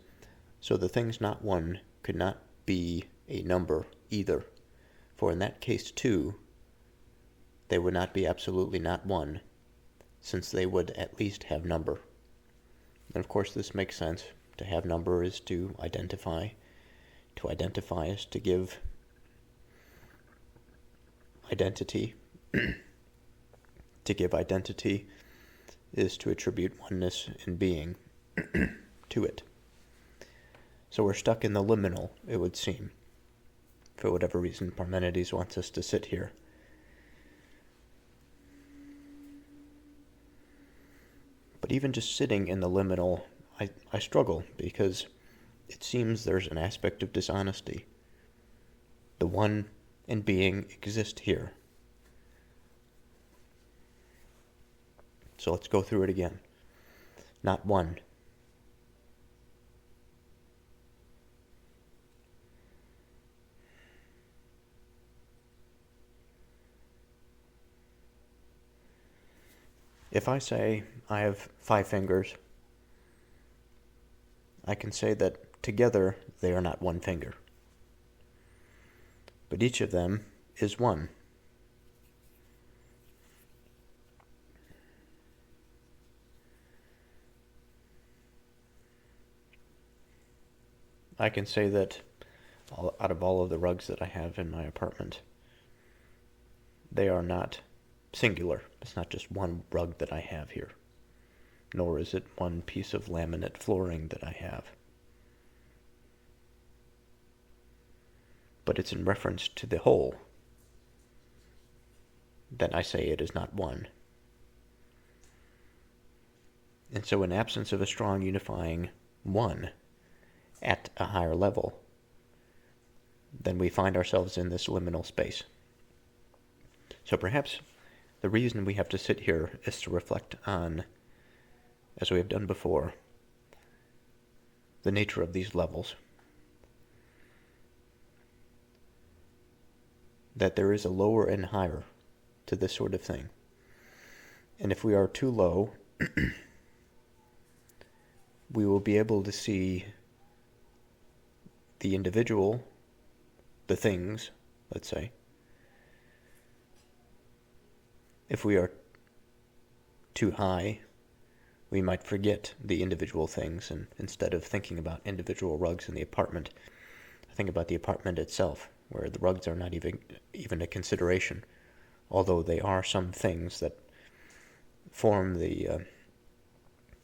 so the things not one could not be a number either, for in that case too, they would not be absolutely not one, since they would at least have number. And of course this makes sense. To have number is to identify. To identify is to give identity. To give identity is to attribute oneness in being to it. So we're stuck in the liminal, it would seem. For whatever reason, Parmenides wants us to sit here. But even just sitting in the liminal, I struggle because it seems there's an aspect of dishonesty. The one and being exist here. So let's go through it again. Not one. If I say I have 5 fingers, I can say that together they are not one finger. But each of them is one. I can say that out of all of the rugs that I have in my apartment, they are not singular. It's not just one rug that I have here, nor is it one piece of laminate flooring that I have. But it's in reference to the whole that I say it is not one. And so in absence of a strong unifying one at a higher level, then we find ourselves in this liminal space. So perhaps the reason we have to sit here is to reflect on, as we have done before, the nature of these levels. That there is a lower and higher to this sort of thing. And if we are too low, we will be able to see the individual, the things, let's say, If we are too high, we might forget the individual things, and instead of thinking about individual rugs in the apartment, think about the apartment itself, where the rugs are not even a consideration, although they are some things that form the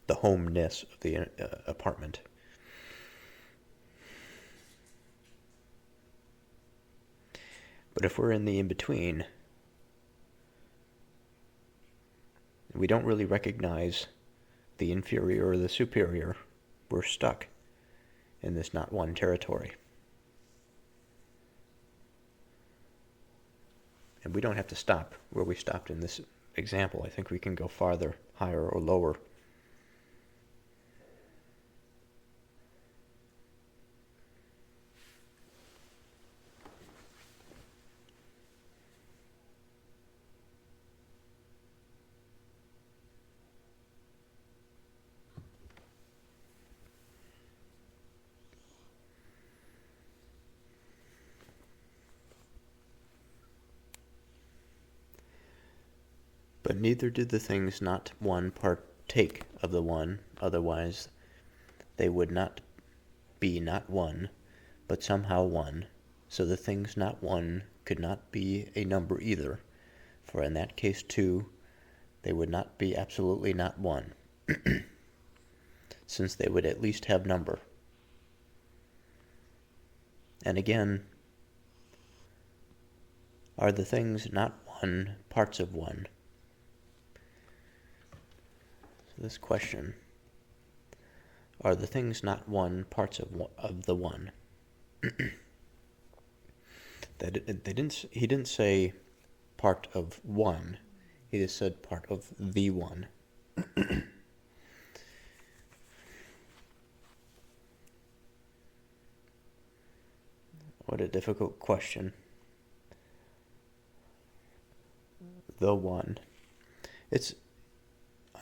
homeness of the apartment. But if we're in the in-between, we don't really recognize the inferior or the superior. We're stuck in this not one territory. And we don't have to stop where we stopped in this example. I think we can go farther, higher or lower. But neither did the things not one partake of the one, otherwise they would not be not one, but somehow one. So the things not one could not be a number either, for in that case too they would not be absolutely not one, since they would at least have number. And again, are the things not one parts of one? So this question, are the things not one parts of the one? He didn't say part of one. He just said part of the one. What a difficult question. The one. It's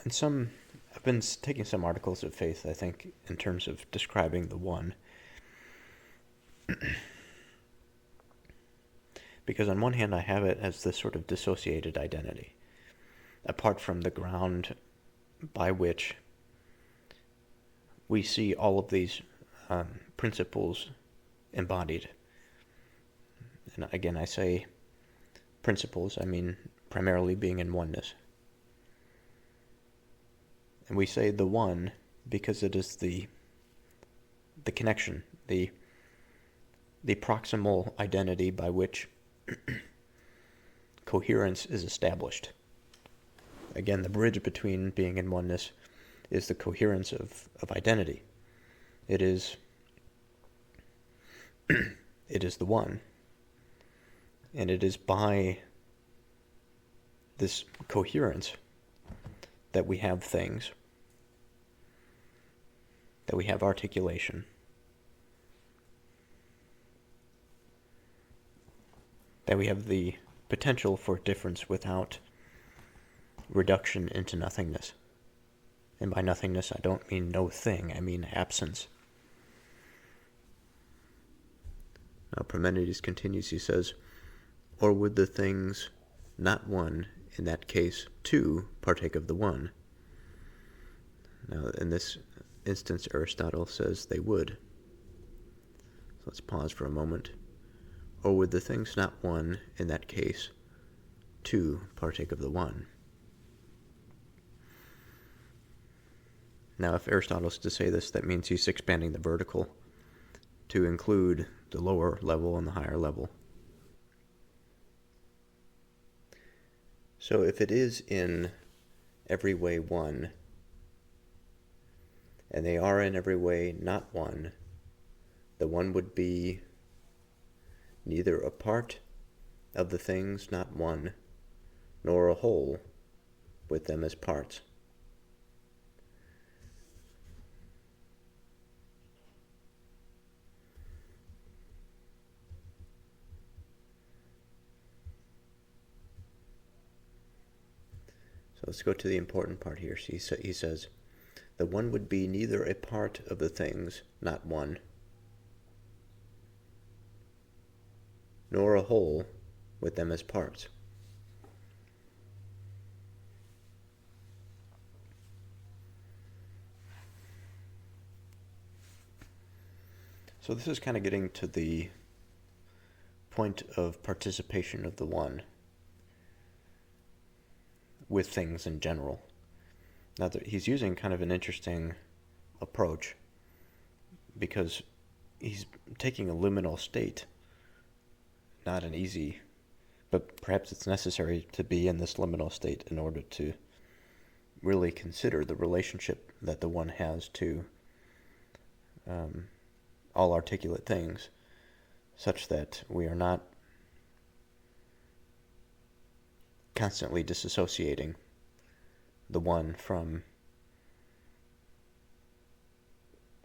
in some. I've been taking some articles of faith, I think, in terms of describing the one. Because on one hand, I have it as this sort of dissociated identity, apart from the ground by which we see all of these principles embodied. And again, I say principles, I mean primarily being in oneness. And we say the one because it is the connection, the proximal identity by which coherence is established. Again, the bridge between being in oneness is the coherence of identity. It is the one. And it is by this coherence that we have things, that we have articulation, that we have the potential for difference without reduction into nothingness. And by nothingness, I don't mean no thing, I mean absence. Now Parmenides continues, he says, or would the things not one, in that case, too, partake of the one? Now, in this instance, Aristotle says they would. So let's pause for a moment. Or would the things not one, in that case, too, partake of the one? Now, if Aristotle is to say this, that means he's expanding the vertical to include the lower level and the higher level. So if it is in every way one, and they are in every way not one, the one would be neither a part of the things not one, nor a whole with them as parts. So let's go to the important part here. He says, the one would be neither a part of the things, not one, nor a whole with them as parts. So this is kind of getting to the point of participation of the one with things in general. Now, he's using kind of an interesting approach because he's taking a liminal state, not an easy, but perhaps it's necessary to be in this liminal state in order to really consider the relationship that the one has to all articulate things, such that we are not constantly disassociating the one from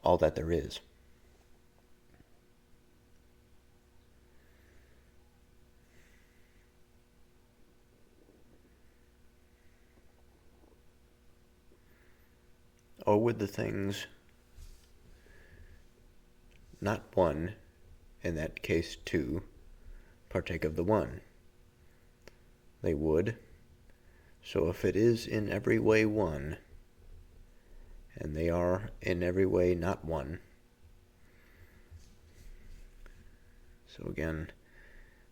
all that there is. Or would the things not one, in that case two, partake of the one? They would. So if it is in every way one, and they are in every way not one, so again,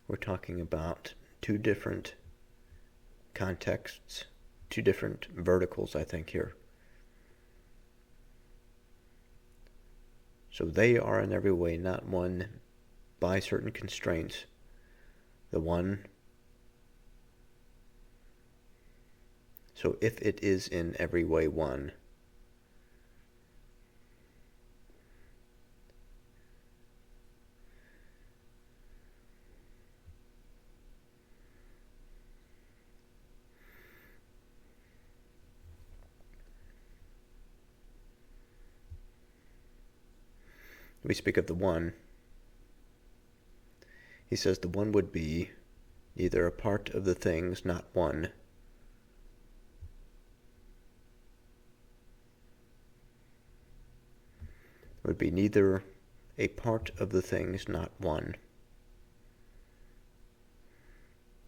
we're talking about two different contexts, two different verticals, I think, here. So they are in every way not one by certain constraints. The one. So if it is in every way one, we speak of the one. He says the one would be either a part of the things not one, would be neither a part of the things not one.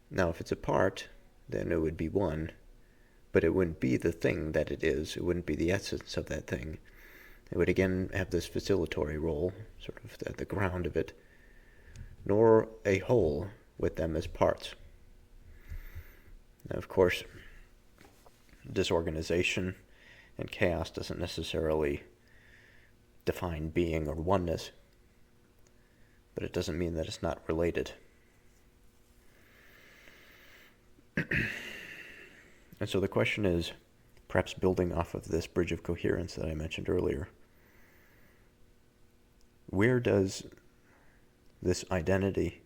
Now if it's a part, then it would be one, but it wouldn't be the thing that it is. It wouldn't be the essence of that thing. It would again have this facilitatory role, sort of at the ground of it, nor a whole with them as parts. Now, of course, disorganization and chaos doesn't necessarily define being or oneness, but it doesn't mean that it's not related. And so the question is, perhaps building off of this bridge of coherence that I mentioned earlier, where does this identity,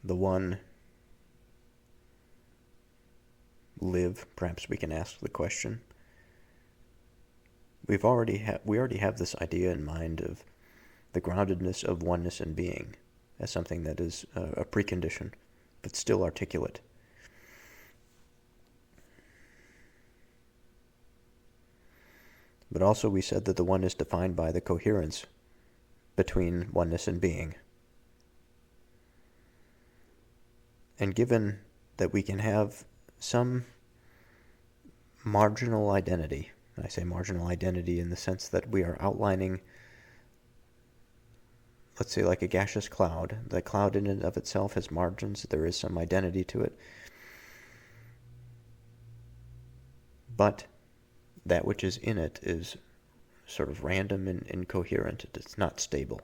the one, live? Perhaps we can ask the question. We already have this idea in mind of the groundedness of oneness and being as something that is a precondition, but still articulate. But also we said that the one is defined by the coherence between oneness and being. And given that we can have some marginal identity, and I say marginal identity in the sense that we are outlining, let's say like a gaseous cloud. The cloud in and of itself has margins. There is some identity to it. But that which is in it is sort of random and incoherent. It's not stable.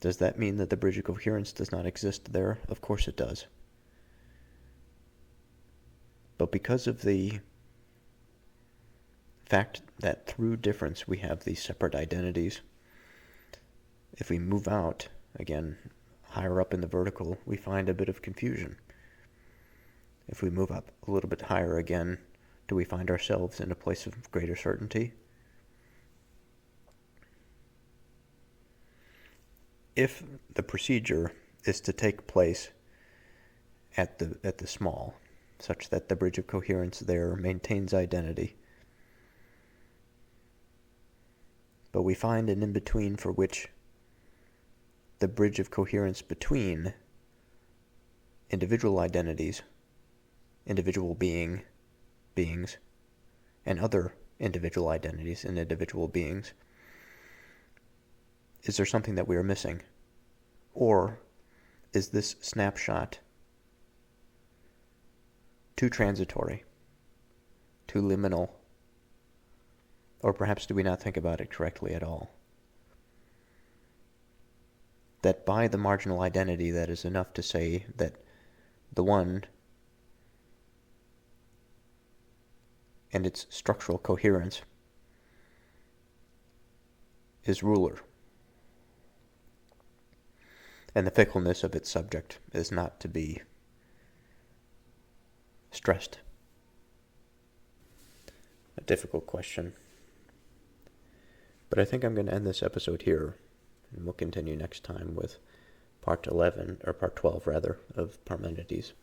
Does that mean that the bridge of coherence does not exist there? Of course it does. But because of the fact that through difference we have these separate identities, if we move out, again, higher up in the vertical, we find a bit of confusion. If we move up a little bit higher again, do we find ourselves in a place of greater certainty? If the procedure is to take place at the small, such that the bridge of coherence there maintains identity, but we find an in-between for which the bridge of coherence between individual identities, individual beings, and other individual identities and individual beings is there something that we are missing? Or is this snapshot too transitory, too liminal, or perhaps do we not think about it correctly at all? That by the marginal identity, that is enough to say that the one and its structural coherence is ruler, and the fickleness of its subject is not to be stressed. A difficult question. But I think I'm going to end this episode here, and we'll continue next time with part 12 rather, of Parmenides.